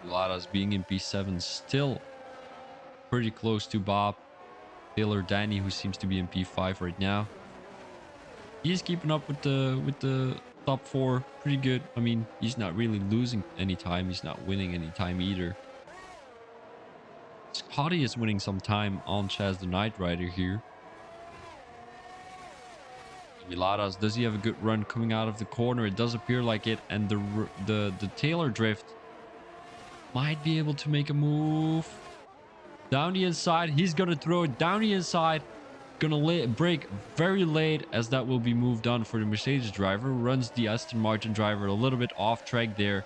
Laras being in P7, still pretty close to Bob. Taylor Danny, who seems to be in P5 right now. He's keeping up with the top 4 pretty good. I mean, he's not really losing any time. He's not winning any time either. Scotty is winning some time on Chaz the Knight Rider here. Laras, does he have a good run coming out of the corner? It does appear like it, and the Taylor drift might be able to make a move down the inside. He's gonna throw it down the inside. gonna brake very late, as that will be moved on for the Mercedes driver. Runs the Aston Martin driver a little bit off track there.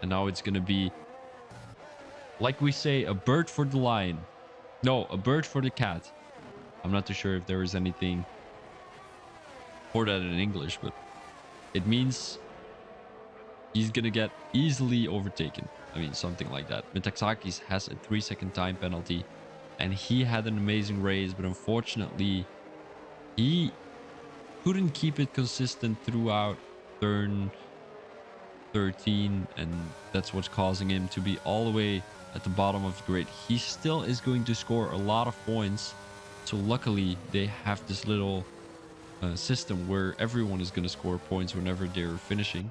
And now it's gonna be, like we say, a bird for the lion. No, a bird for the cat. I'm not too sure if there is anything for that in English, but it means he's gonna get easily overtaken. I mean, something like that. Metaxakis has a 3-second time penalty, and he had an amazing race, but unfortunately, he couldn't keep it consistent throughout turn 13, and that's what's causing him to be all the way at the bottom of the grid. He still is going to score a lot of points, so luckily they have this little system where everyone is going to score points whenever they're finishing.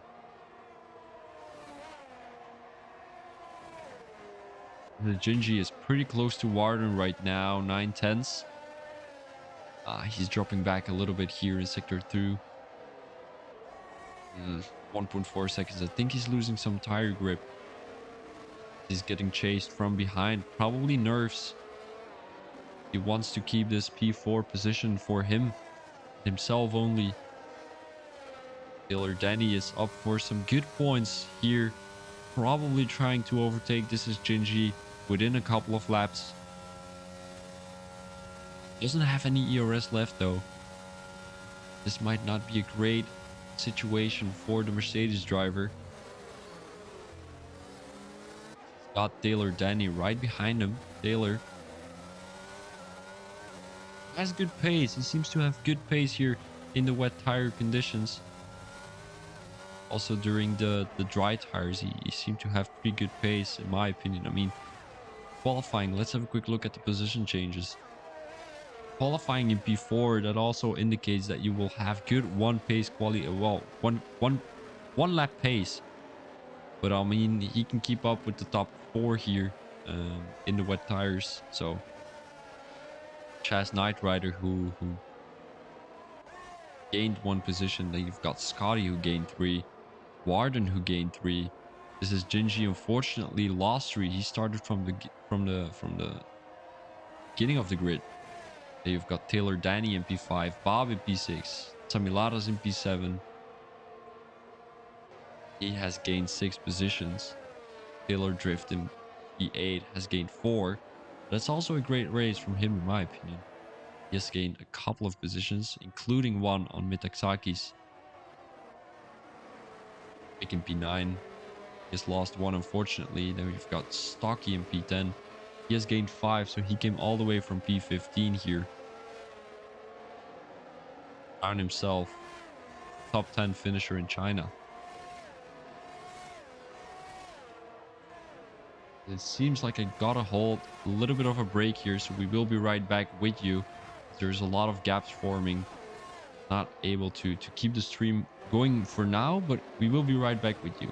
The Gingy is pretty close to Warden right now, 9/10. He's dropping back a little bit here in sector 2. 1.4 seconds. I think he's losing some tire grip. He's getting chased from behind. Probably nerves. He wants to keep this P4 position for himself only. Taylor Danny is up for some good points here. Probably trying to overtake. This is Gingy within a couple of laps. Doesn't have any ERS left though. This might not be a great situation for the Mercedes driver. He's got Taylor Danny right behind him. Taylor has good pace. He seems to have good pace here in the wet tire conditions. Also during the dry tires, he seemed to have pretty good pace in my opinion. I mean, qualifying, let's have a quick look at the position changes. Qualifying in P4, that also indicates that you will have good one pace quality, well, one lap pace. But I mean, he can keep up with the top 4 here in the wet tires. So Chaz Knight Rider who gained 1 position. Then you've got Scotty who gained 3, Warden who gained 3. This is Gingy, unfortunately lost 3. He started from the beginning of the grid. Then you've got Taylor Danny in P5, Bob in P6, Samilaras in P7. He has gained 6 positions. Taylor Drift in P8 has gained 4. That's also a great race from him in my opinion. He has gained a couple of positions, including 1 on Metaxakis. Pick in P9. He has lost 1 unfortunately. Then we've got Stocky in P10. He has gained 5, so he came all the way from P15 here. Found himself top 10 finisher in China. It seems like I gotta hold a little bit of a break here, so we will be right back with you. There's a lot of gaps forming. Not able to keep the stream going for now, but we will be right back with you.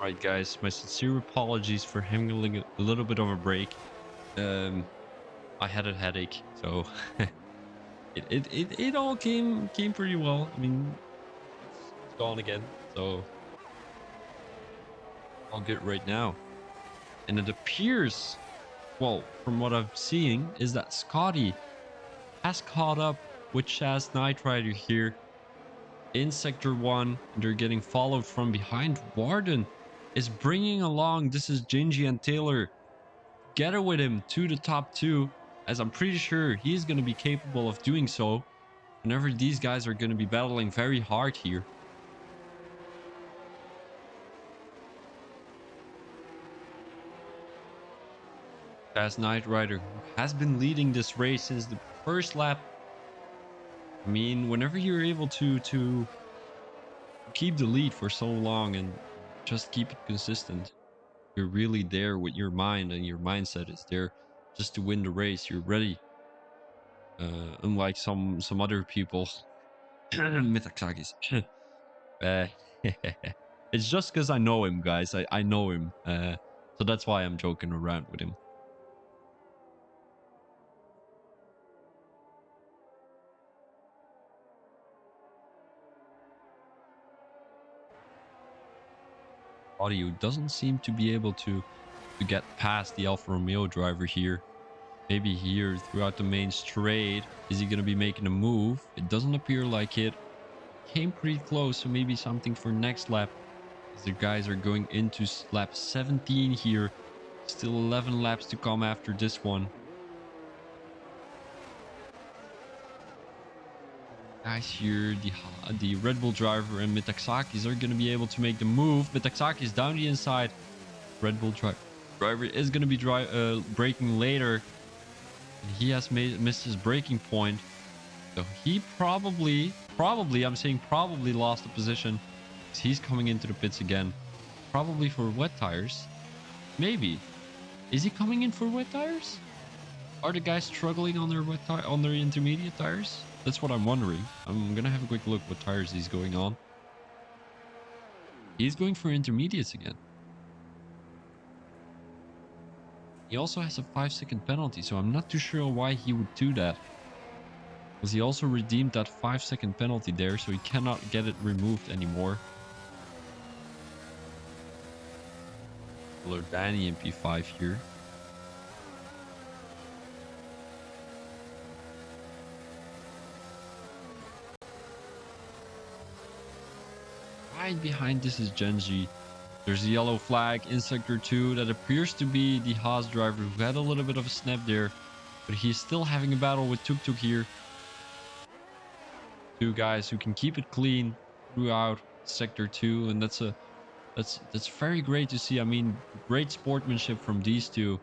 Right, guys, my sincere apologies for having a little bit of a break. Um, I had a headache, so it all came pretty well. I mean, it's gone again, so all good right now. And it appears, well, from what I'm seeing, is that Scotty has caught up with Chaz Knight Rider here in Sector 1, and they're getting followed from behind. Warden is bringing along, this is Gingy and Taylor, together with him to the top 2, as I'm pretty sure he's going to be capable of doing so whenever these guys are going to be battling very hard here. As Knight Rider, who has been leading this race since the first lap. I mean, whenever you're able to keep the lead for so long and just keep it consistent, you're really there with your mind, and your mindset is there just to win the race. You're ready. Unlike some other people, Metaxakis. uh, it's just because I know him, guys. I know him. So that's why I'm joking around with him. Audio doesn't seem to be able to get past the Alfa Romeo driver here. Maybe here throughout the main straight. Is he going to be making a move? It doesn't appear like it. Came pretty close, so maybe something for next lap. As the guys are going into lap 17 here. Still 11 laps to come after this one. Guys here, the Red Bull driver and Metaxakis are going to be able to make the move. Metaxakis down the inside. Red Bull driver is going to be braking later. And he has missed his braking point. So he probably, I'm saying probably lost the position. He's coming into the pits again. Probably for wet tires. Maybe. Is he coming in for wet tires? Are the guys struggling on their on their intermediate tires? That's what I'm wondering. I'm gonna have a quick look what tires he's going on. He's going for intermediates again. He also has a 5-second penalty, so I'm not too sure why he would do that. Because he also redeemed that 5-second penalty there, so he cannot get it removed anymore. Danny in P5 here. Right behind this is Genji. There's a yellow flag in Sector 2 that appears to be the Haas driver who had a little bit of a snap there. But he's still having a battle with Tuk Tuk here. Two guys who can keep it clean throughout Sector 2. And that's very great to see. I mean, great sportsmanship from these two.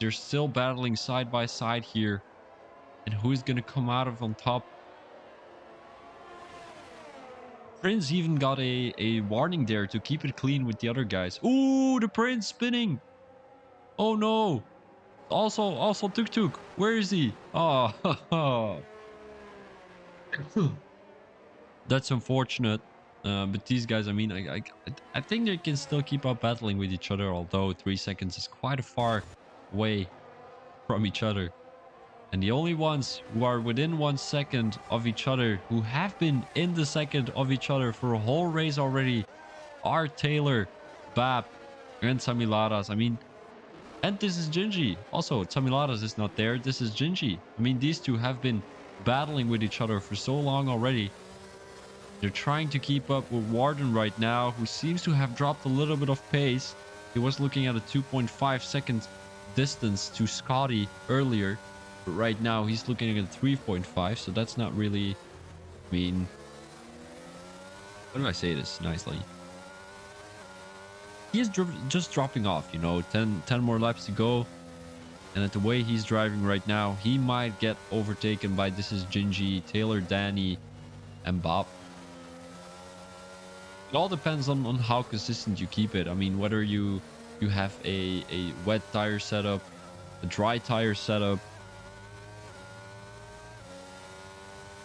They're still battling side by side here. And who's going to come out of on top? Prince even got a warning there to keep it clean with the other guys. Ooh, the Prince spinning. Oh no. Also Tuk Tuk. Where is he? Oh, that's unfortunate. But these guys, I mean, I think they can still keep up battling with each other, although 3 seconds is quite a far way from each other. And the only ones who are within 1 second of each other, who have been in the second of each other for a whole race already, are Taylor, Bab, and Samilaras. I mean, and this is Gingy. Also, Samilaras is not there. This is Gingy. I mean, these two have been battling with each other for so long already. They're trying to keep up with Warden right now, who seems to have dropped a little bit of pace. He was looking at a 2.5 second distance to Scotty earlier. But right now he's looking at 3.5, so that's not really, I mean, how do I say this nicely? He is just dropping off, you know, 10 more laps to go. And at the way he's driving right now, he might get overtaken by this is Gingy, Taylor, Danny, and Bob. It all depends on how consistent you keep it. I mean, whether you have a wet tire setup, a dry tire setup.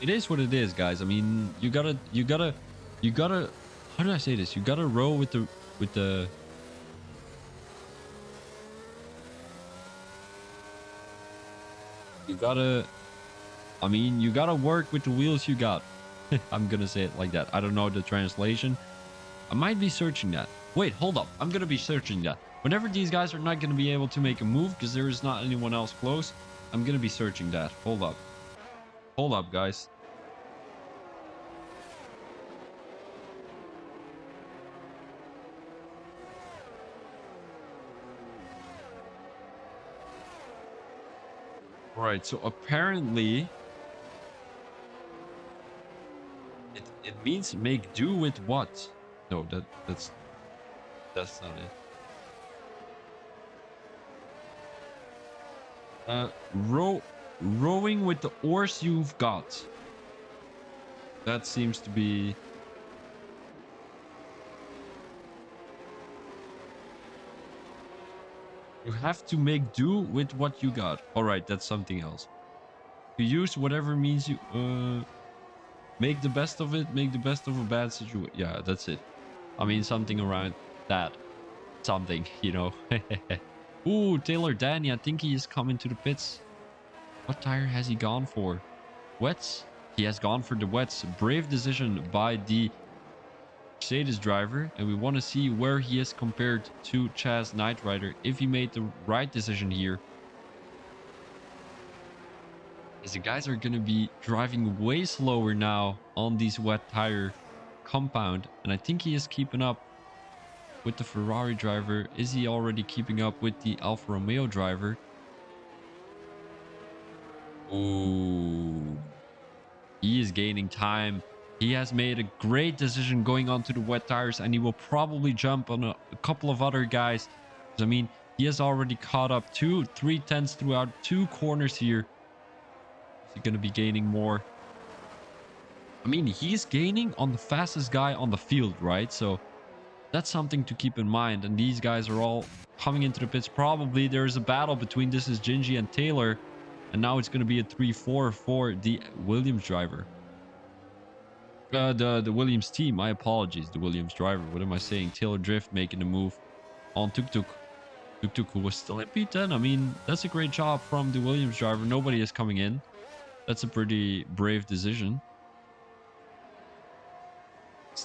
It is what it is, guys. I mean, you gotta how do I say this? You gotta roll with the You gotta, I mean, you gotta work with the wheels you got. I'm gonna say it like that. I don't know the translation. I might be searching that. Wait, hold up. I'm gonna be searching that. Whenever these guys are not gonna be able to make a move because there is not anyone else close, I'm gonna be searching that. Hold up. Hold up, guys. All right, so apparently it means make do with what? No, that's not it. Rowing with the oars you've got. That seems to be. You have to make do with what you got. All right, that's something else. To use whatever means you make the best of it. Make the best of a bad situation. Yeah, that's it. I mean something around that. Something, you know. Ooh, Taylor Danny. I think he is coming to the pits. What tire has he gone for? Wets? He has gone for the wets. Brave decision by the Mercedes driver, and we want to see where he is compared to Chaz Knight Rider, if he made the right decision here. As the guys are going to be driving way slower now on these wet tire compound, and I think he is keeping up with the Ferrari driver. Is he already keeping up with the Alfa Romeo driver? Ooh, he is gaining time. He has made a great decision going onto the wet tires, and he will probably jump on a couple of other guys. I mean, he has already caught up 3 tenths throughout 2 corners here. Is he going to be gaining more? I mean, he's gaining on the fastest guy on the field, right? So that's something to keep in mind. And these guys are all coming into the pits. Probably there's a battle between this is Gingy and Taylor. And now it's going to be a 3-4 for the Williams driver. The Williams team. My apologies. The Williams driver. What am I saying? Taylor Drift making the move on Tuk Tuk. Tuk Tuk, who was still in P10. I mean, that's a great job from the Williams driver. Nobody is coming in. That's a pretty brave decision.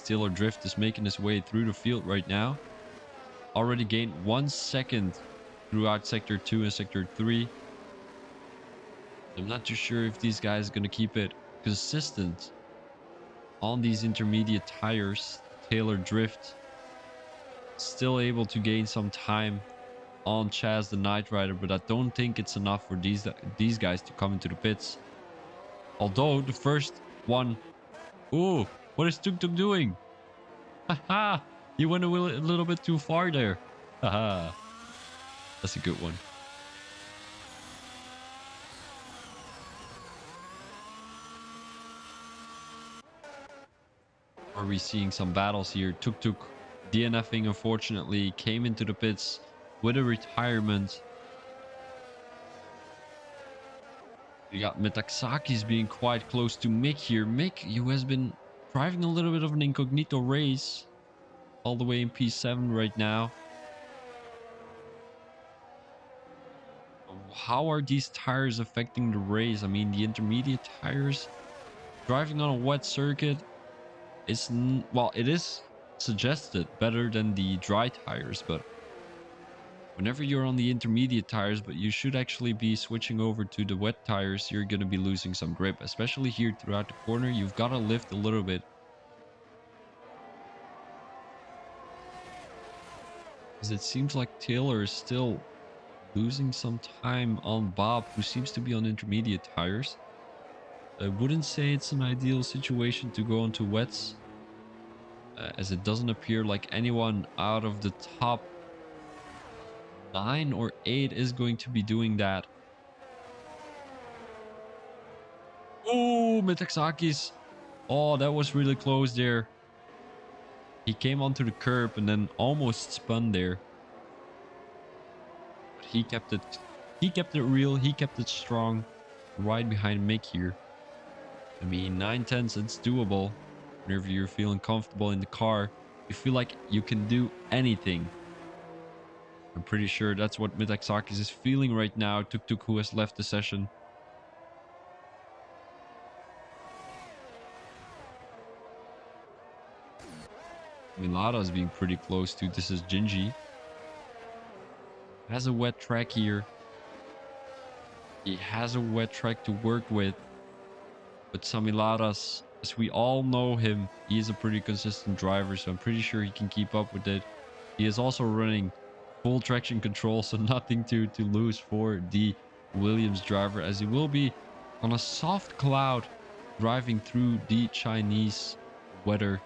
Taylor Drift is making his way through the field right now. Already gained 1 second throughout Sector 2 and Sector 3. I'm not too sure if these guys are going to keep it consistent on these intermediate tires. Taylor Drift still able to gain some time on Chaz the Knight Rider, but I don't think it's enough for these guys to come into the pits. Although the first one, ooh, what is Tuk Tuk doing? Haha, he went a little bit too far there. Haha, that's a good one. Are we seeing some battles here? Tuk Tuk DNFing, unfortunately, came into the pits with a retirement. We got Metaxakis being quite close to Mick here. Mick, who has been driving a little bit of an incognito race, all the way in P7 right now. How are these tires affecting the race? I mean, the intermediate tires, driving on a wet circuit, well, it is suggested better than the dry tires, but whenever you're on the intermediate tires, but you should actually be switching over to the wet tires, you're going to be losing some grip, especially here throughout the corner. You've got to lift a little bit. Because it seems like Taylor is still losing some time on Bob, who seems to be on intermediate tires. I wouldn't say it's an ideal situation to go onto wets, as it doesn't appear like anyone out of the top 9 or 8 is going to be doing that. Oh, Metaxakis. Oh, that was really close there. He came onto the curb and then almost spun there. But he kept it real, he kept it strong, right behind Mick here. I mean, 9/10, it's doable. Whenever you're feeling comfortable in the car, you feel like you can do anything. I'm pretty sure that's what Metaxakis is feeling right now. Tuk Tuk, who has left the session. Milada is being pretty close to. This is Gingy. Has a wet track here. He has a wet track to work with. But Samilaras, as we all know him, he is a pretty consistent driver, so I'm pretty sure he can keep up with it. He is also running full traction control, so nothing to lose for the Williams driver, as he will be on a soft cloud driving through the Chinese weather.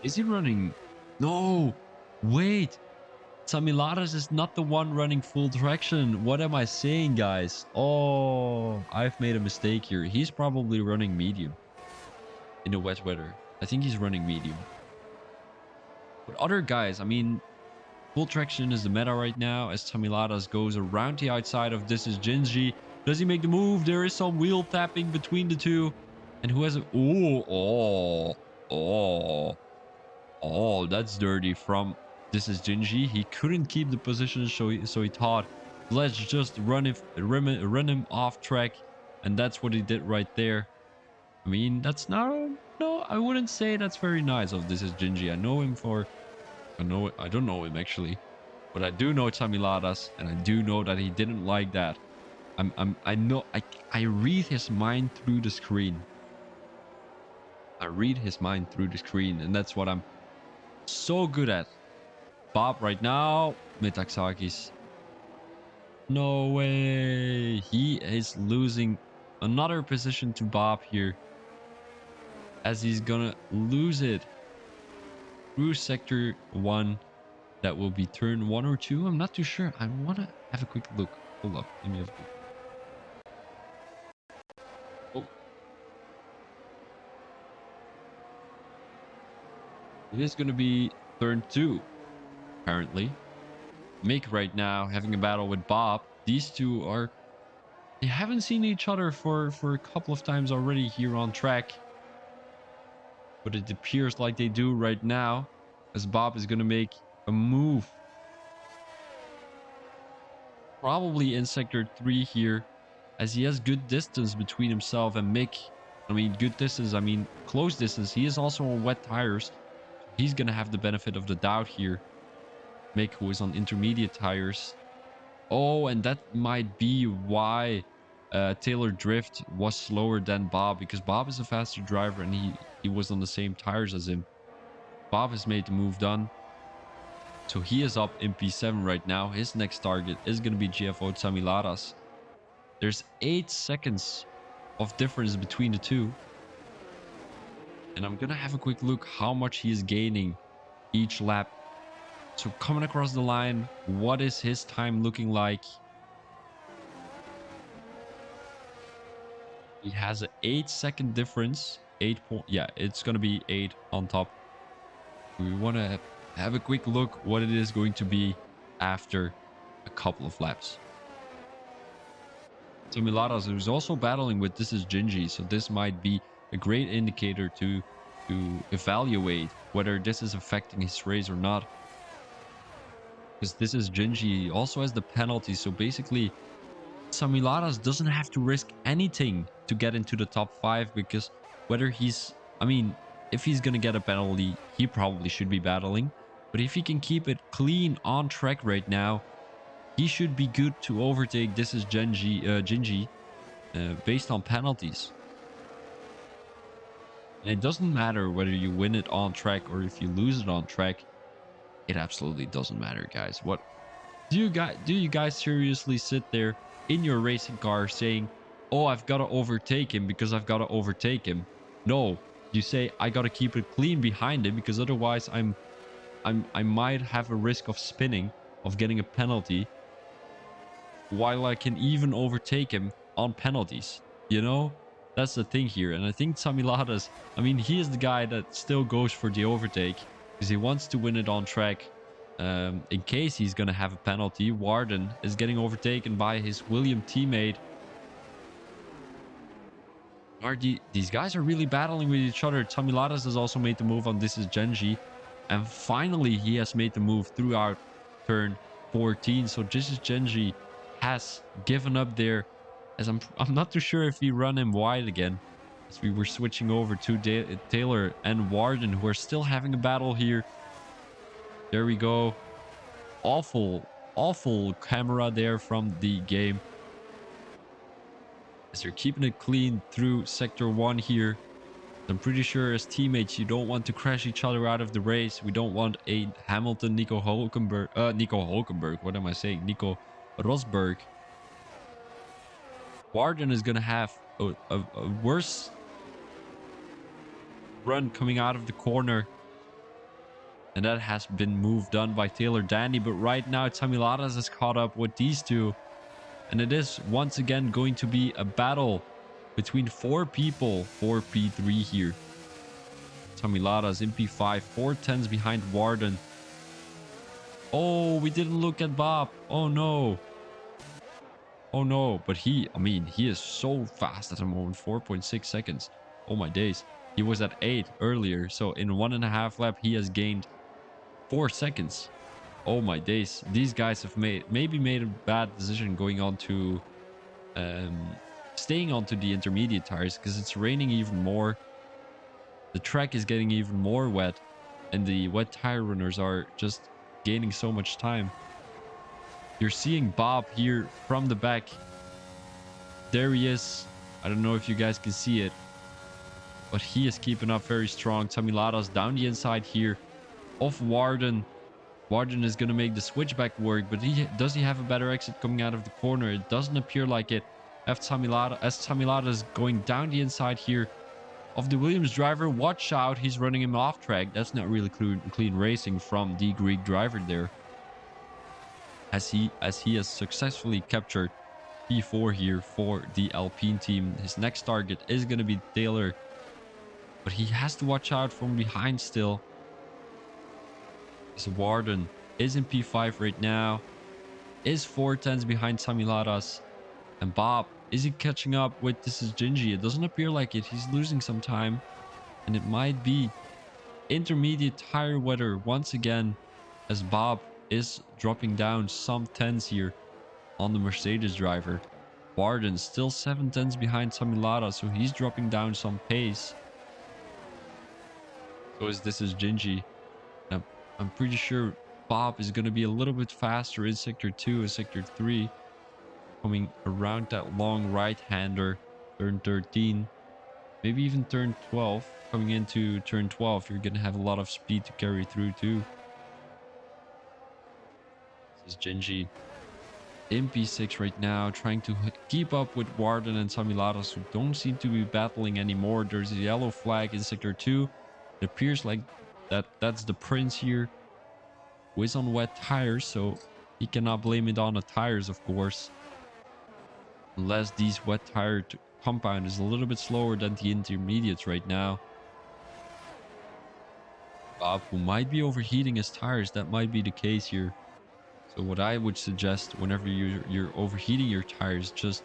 Is he running? No, wait. Samilaras is not the one running full traction. What am I saying, guys? Oh, I've made a mistake here. He's probably running medium in the wet weather. I think he's running medium. But other guys, I mean, full traction is the meta right now as Tamiladas goes around the outside of This Is Gingy. Does he make the move? There is some wheel tapping between the two. And who has a... Oh, that's dirty from This Is Gingy. He couldn't keep the position, so he thought, let's just run him off track. And that's what he did right there. I mean, that's not... No, I wouldn't say that's very nice of This Is Gingy. I know him for... I don't know him actually. But I do know Tamiladas, and I do know that he didn't like that. I read his mind through the screen. I read his mind through the screen, and that's what I'm so good at. Bob right now, Metaxakis. No way. He is losing another position to Bob here, as he's gonna lose it through sector 1. That will be turn 1 or 2. I'm not too sure. I want to have a quick look. Hold up. Let me have a quick look. Oh. It is going to be turn 2, apparently. Mick right now having a battle with Bob. These two are... They haven't seen each other for a couple of times already here on track. But it appears like they do right now, as Bob is going to make a move. Probably in sector 3 here, as he has good distance between himself and Mick. I mean, good distance, I mean, close distance. He is also on wet tires. So he's going to have the benefit of the doubt here. Mick, who is on intermediate tires. Oh, and that might be why Taylor Drift was slower than Bob, because Bob is a faster driver and he was on the same tires as him. Bob has made the move done. So he is up in P7 right now. His next target is going to be GFO Tamiladas. There's 8 seconds of difference between the two. And I'm going to have a quick look how much he is gaining each lap. So coming across the line, what is his time looking like? He has an 8-second difference. 8 point. Yeah, it's going to be 8 on top. We want to have a quick look what it is going to be after a couple of laps. Tamiladas is also battling with This Is Gingy, so this might be a great indicator to evaluate whether this is affecting his race or not. Because This Is Gingy also has the penalty, so basically Tamiladas doesn't have to risk anything to get into the top 5, because whether he's... I mean, if he's gonna get a penalty, he probably should be battling. But if he can keep it clean on track right now, he should be good to overtake This Is Gingy based on penalties. And it doesn't matter whether you win it on track or if you lose it on track. It absolutely doesn't matter, guys. What do you guys seriously sit there in your racing car saying, "Oh, I've got to overtake him because I've got to overtake him"? No, you say, "I got to keep it clean behind him because otherwise I might have a risk of spinning, of getting a penalty, while I can even overtake him on penalties." You know, that's the thing here. And I think Tamiladas, I mean, he is the guy that still goes for the overtake because he wants to win it on track. In case he's going to have a penalty, Warden is getting overtaken by his William teammate. These guys are really battling with each other. Tamiladas has also made the move on This Is Genji. And finally, he has made the move throughout turn 14. So This Is Genji has given up there, as I'm not too sure if he run him wide again. As we were switching over to Taylor and Warden, who are still having a battle here. There we go. Awful, awful camera there from the game. As they're keeping it clean through Sector 1 here. I'm pretty sure as teammates, you don't want to crash each other out of the race. We don't want a Hamilton, Nico Hulkenberg. What am I saying? Nico Rosberg. Warden is going to have a worse run coming out of the corner. And that has been moved on by Taylor Danny. But right now, Tamiladas has caught up with these two. And it is once again going to be a battle between 4 people for P3 here. Tamiladas in P5, 4 tenths behind Warden. Oh, we didn't look at Bob. Oh no. Oh no. But he is so fast at the moment. 4.6 seconds. Oh my days. He was at 8 earlier. So in 1.5 lap, he has gained 4 seconds. Oh my days. These guys have maybe made a bad decision going on to staying onto the intermediate tires because it's raining even more. The track is getting even more wet and the wet tire runners are just gaining so much time. You're seeing Bob here from the back. There he is. I don't know if you guys can see it, but he is keeping up very strong. Tamiladas down the inside here of Warden. Warden is going to make the switchback work, but does he have a better exit coming out of the corner? It doesn't appear like it. As Tamilada is going down the inside here of the Williams driver. Watch out, he's running him off track. That's not really clean racing from the Greek driver there. As he has successfully captured P4 here for the Alpine team. His next target is going to be Taylor, but he has to watch out from behind still. So Warden is in P5 right now, is 4 tenths behind Tamiladas. And Bob, is he catching up with this is Gingy? It doesn't appear like it. He's losing some time. And it might be intermediate tire weather once again, as Bob is dropping down some tenths here on the Mercedes driver. Warden still 7 tenths behind Tamiladas, so he's dropping down some pace. So is this is Gingy. I'm pretty sure Bob is going to be a little bit faster in Sector 2 and Sector 3. Coming around that long right-hander, turn 13. Maybe even turn 12. Coming into turn 12, you're going to have a lot of speed to carry through too. This is Gingy in P6 right now, trying to keep up with Warden and Tamiladas, who don't seem to be battling anymore. There's a yellow flag in Sector 2. It appears like that's the Prince here, who is on wet tires, so he cannot blame it on the tires, of course. Unless these wet tire compound is a little bit slower than the intermediates right now. Bob, who might be overheating his tires, that might be the case here. So what I would suggest whenever you're overheating your tires, just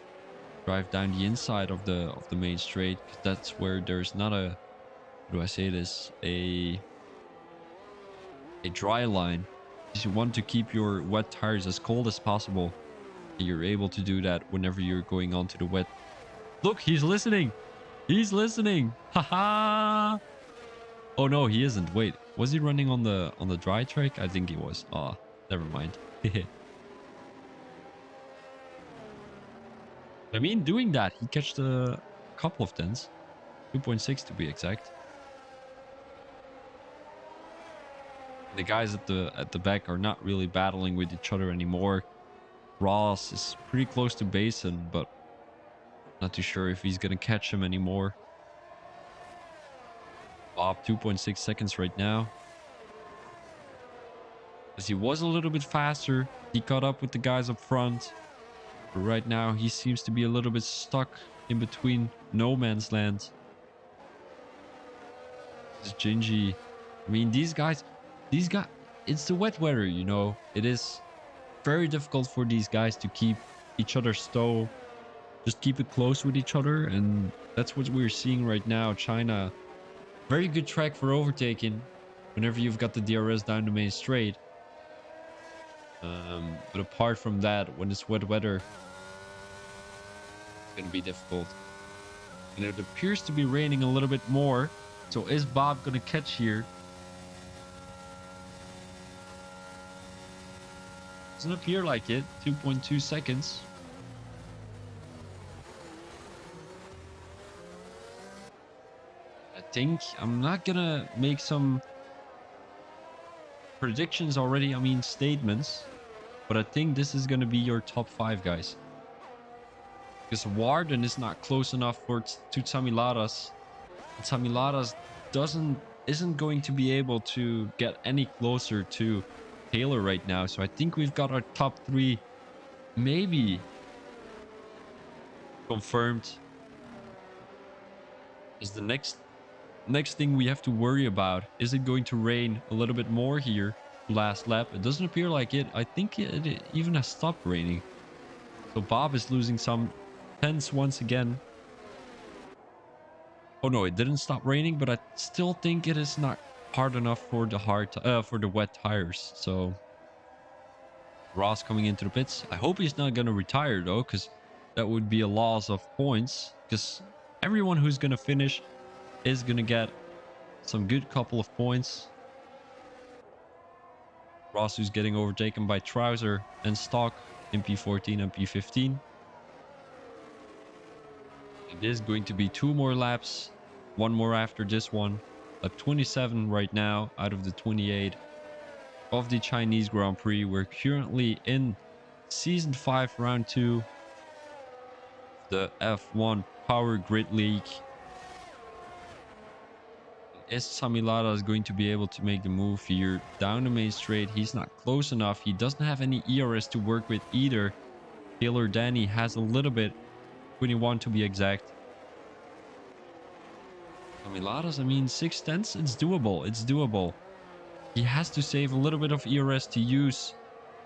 drive down the inside of the main straight, because that's where there's not a, how do I say this, a dry line. You want to keep your wet tires as cold as possible. And you're able to do that whenever you're going onto the wet. Look, he's listening. He's listening. Haha. Oh no, he isn't. Wait, was he running on the dry track? I think he was. Ah, never mind. I mean, doing that, he catched a couple of tenths. 2.6 to be exact. The guys at the back are not really battling with each other anymore. Ross is pretty close to Basin, but not too sure if he's gonna catch him anymore. Bob 2.6 seconds right now. As he was a little bit faster, he caught up with the guys up front. But right now, he seems to be a little bit stuck in between no man's land. This is Gingy. I mean, these guys, it's the wet weather, you know. It is very difficult for these guys to keep each other just keep it close with each other, and that's what we're seeing right now. China, very good track for overtaking whenever you've got the DRS down the main straight, but apart from that, when it's wet weather, it's gonna be difficult. And it appears to be raining a little bit more. So is Bob going to catch here? Doesn't appear like it. 2.2 seconds. I think I'm not going to make some predictions already. I mean, statements. But I think this is going to be your top 5, guys. Because Warden is not close enough to Tamiladas. Tamiladas isn't going to be able to get any closer to Taylor right now. So I think we've got our top 3 maybe confirmed. Is the next thing we have to worry about. Is it going to rain a little bit more here last lap? It doesn't appear like it. I think it even has stopped raining. So Bob is losing some tenths once again. Oh no, it didn't stop raining, but I still think it is not hard enough for the wet tires. So Ross coming into the pits. I hope he's not gonna retire though, because that would be a loss of points. Because everyone who's gonna finish is gonna get some good couple of points. Ross who's getting overtaken by Trouser and Stock in P14 and P15. It is going to be 2 more laps, 1 more after this one. Lap 27 right now out of the 28 of the Chinese Grand Prix. We're currently in Season 5, Round 2. The F1 Power Grid League. Is Samilada going to be able to make the move here down the main straight? He's not close enough. He doesn't have any ERS to work with either. Taylor Danny has a little bit, 21 to be exact. Samilada's, I mean, 6/10, it's doable. It's doable. He has to save a little bit of ERS to use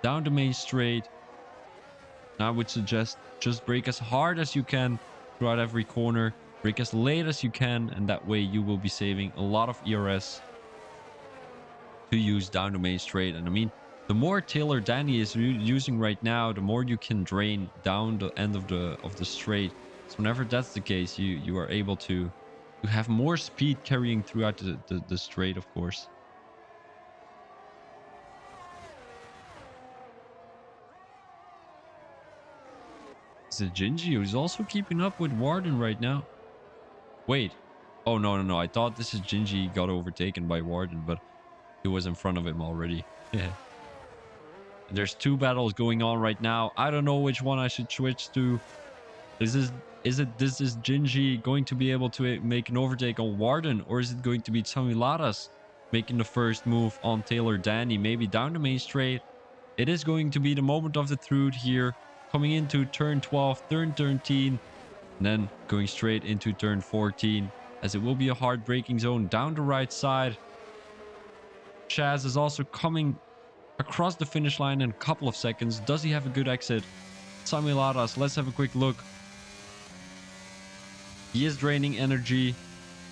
down the main straight. I would suggest just brake as hard as you can throughout every corner. Brake as late as you can, and that way you will be saving a lot of ERS to use down the main straight. And I mean, the more Taylor Danny is using right now, the more you can drain down the end of the straight. So whenever that's the case, you are able to have more speed carrying throughout the straight, of course. Is it Gingy who's also keeping up with Warden right now? Wait. Oh, no. I thought this is Gingy got overtaken by Warden, but he was in front of him already. Yeah. There's 2 battles going on right now. I don't know which one I should switch to. Is Gingy going to be able to make an overtake on Warden, or is it going to be Tamiladas making the first move on Taylor Danny, maybe down the main straight? It is going to be the moment of the truth here, coming into turn 12, turn 13, and then going straight into turn 14, as it will be a hard braking zone down the right side. Chaz is also coming across the finish line in a couple of seconds. Does he have a good exit? Samiladas, let's have a quick look. He is draining energy,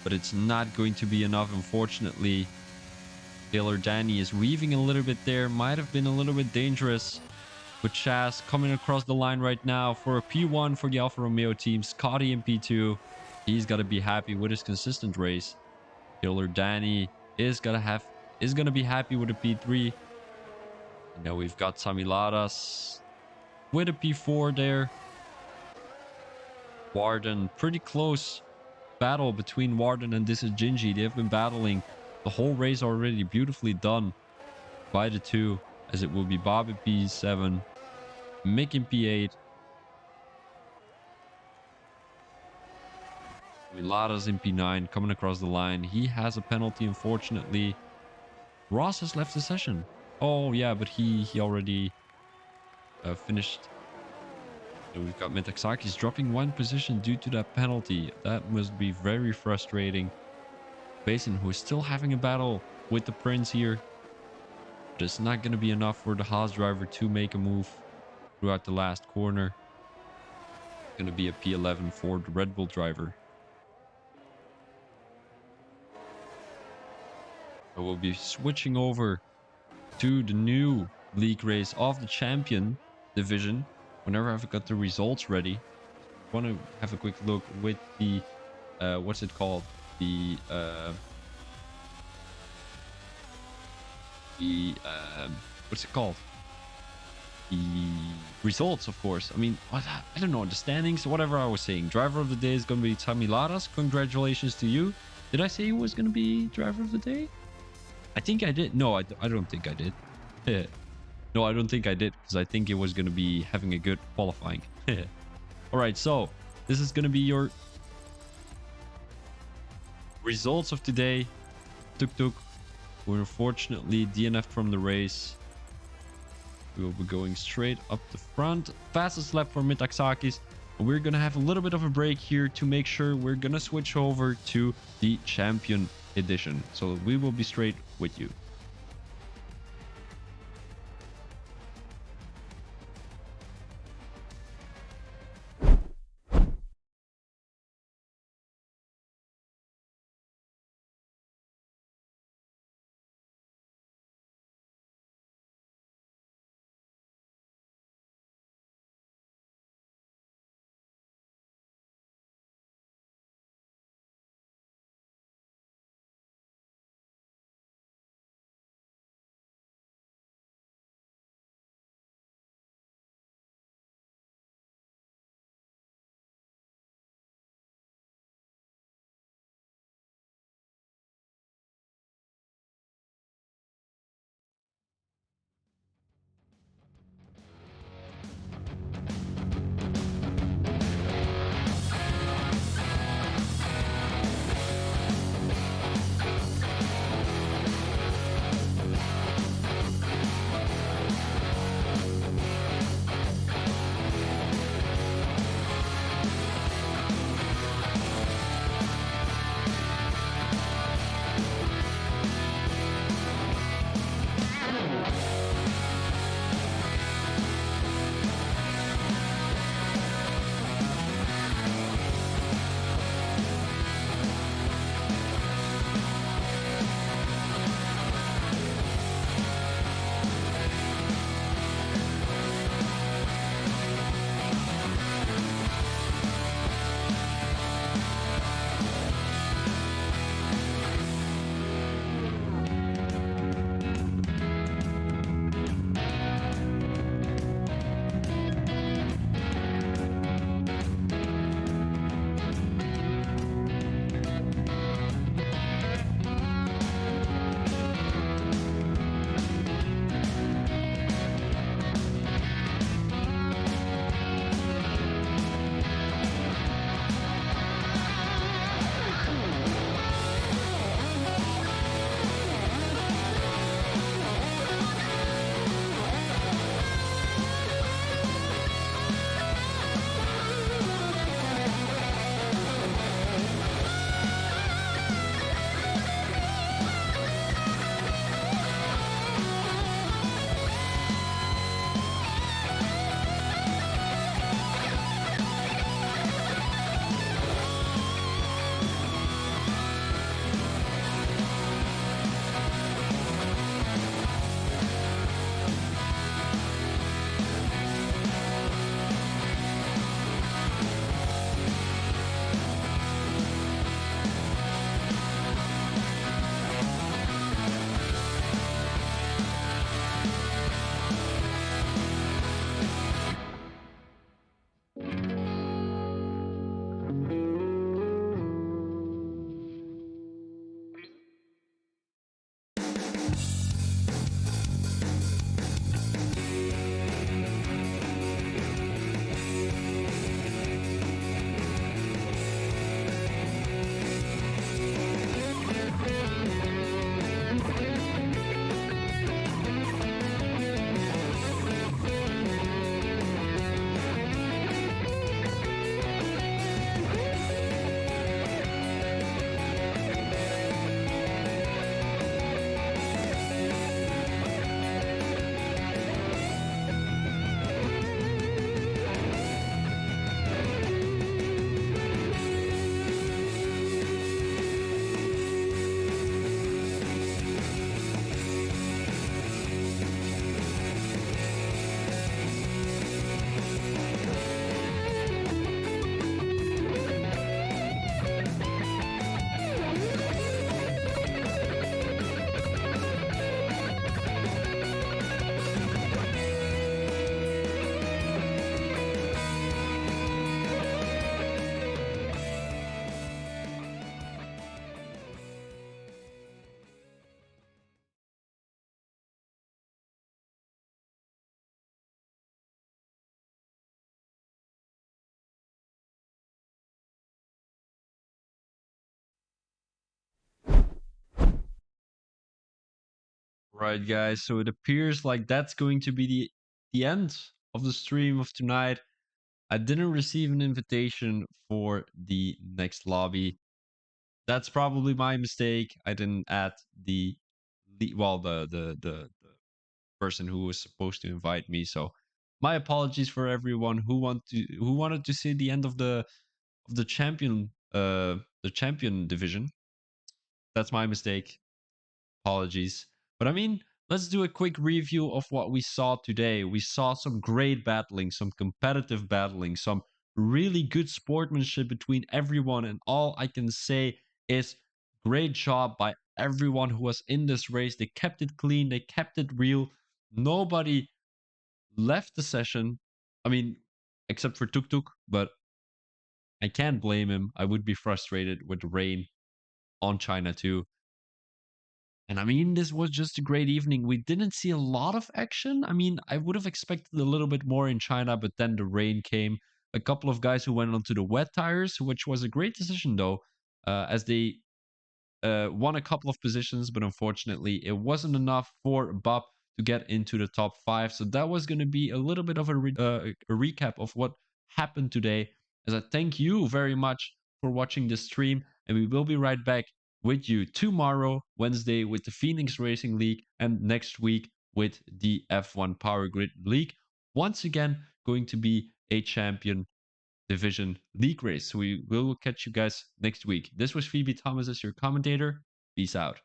but it's not going to be enough, unfortunately. Taylor Danny is weaving a little bit there. Might have been a little bit dangerous. With Chaz coming across the line right now for a P1 for the Alfa Romeo team. Scotty in P2. He's got to be happy with his consistent race. Taylor Danny is going to be happy with a P3. And now we've got Samiladas with a P4 there. Warden, pretty close battle between Warden and this is Gingy. They have been battling the whole race already. Beautifully done by the 2, as it will be Bob in P7, Mick in P8, Milada's in P9 coming across the line. He has a penalty, unfortunately. Ross has left the session. Oh yeah, but he already finished. So we've got Metaxakis dropping 1 position due to that penalty. That must be very frustrating. Basin, who is still having a battle with the Prince here. But it's not going to be enough for the Haas driver to make a move throughout the last corner. It's going to be a P11 for the Red Bull driver. I will be switching over to the new league race of the champion division whenever I've got the results ready. I want to have a quick look with the what's it called? The what's it called? The results, of course. I mean, I don't know, the standings, whatever I was saying. Driver of the day is going to be Tammy Laras. Congratulations to you. Did I say he was going to be driver of the day? I think I did. No, I don't think I did. No, I don't think I did because I think it was going to be having a good qualifying. All right, so this is going to be your results of today. Tuk Tuk, we're unfortunately DNF'd from the race. We will be going straight up the front. Fastest lap for Mitaxakis. And we're going to have a little bit of a break here to make sure we're going to switch over to the Champion Edition. So we will be straight with you. Right, guys. So it appears like that's going to be the end of the stream of tonight. I didn't receive an invitation for the next lobby. That's probably my mistake. I didn't add well the person who was supposed to invite me. So my apologies for everyone who wanted to see the end of the champion division. That's my mistake. Apologies. But I mean, let's do a quick review of what we saw today. We saw some great battling, some competitive battling, some really good sportsmanship between everyone. And all I can say is great job by everyone who was in this race. They kept it clean, they kept it real. Nobody left the session. I mean, except for Tuk Tuk, but I can't blame him. I would be frustrated with the rain on China too. And I mean, this was just a great evening. We didn't see a lot of action. I mean, I would have expected a little bit more in China, but then the rain came. A couple of guys who went onto the wet tires, which was a great decision though, as they won a couple of positions, but unfortunately, it wasn't enough for Bob to get into the top five. So that was going to be a little bit of a recap of what happened today. As I thank you very much for watching this stream, and we will be right back with you tomorrow, Wednesday, with the Phoenix Racing League, and next week with the F1 Power Grid League. Once again, going to be a champion division league race. So we will catch you guys next week. This was Phoebe Thomas as your commentator. Peace out.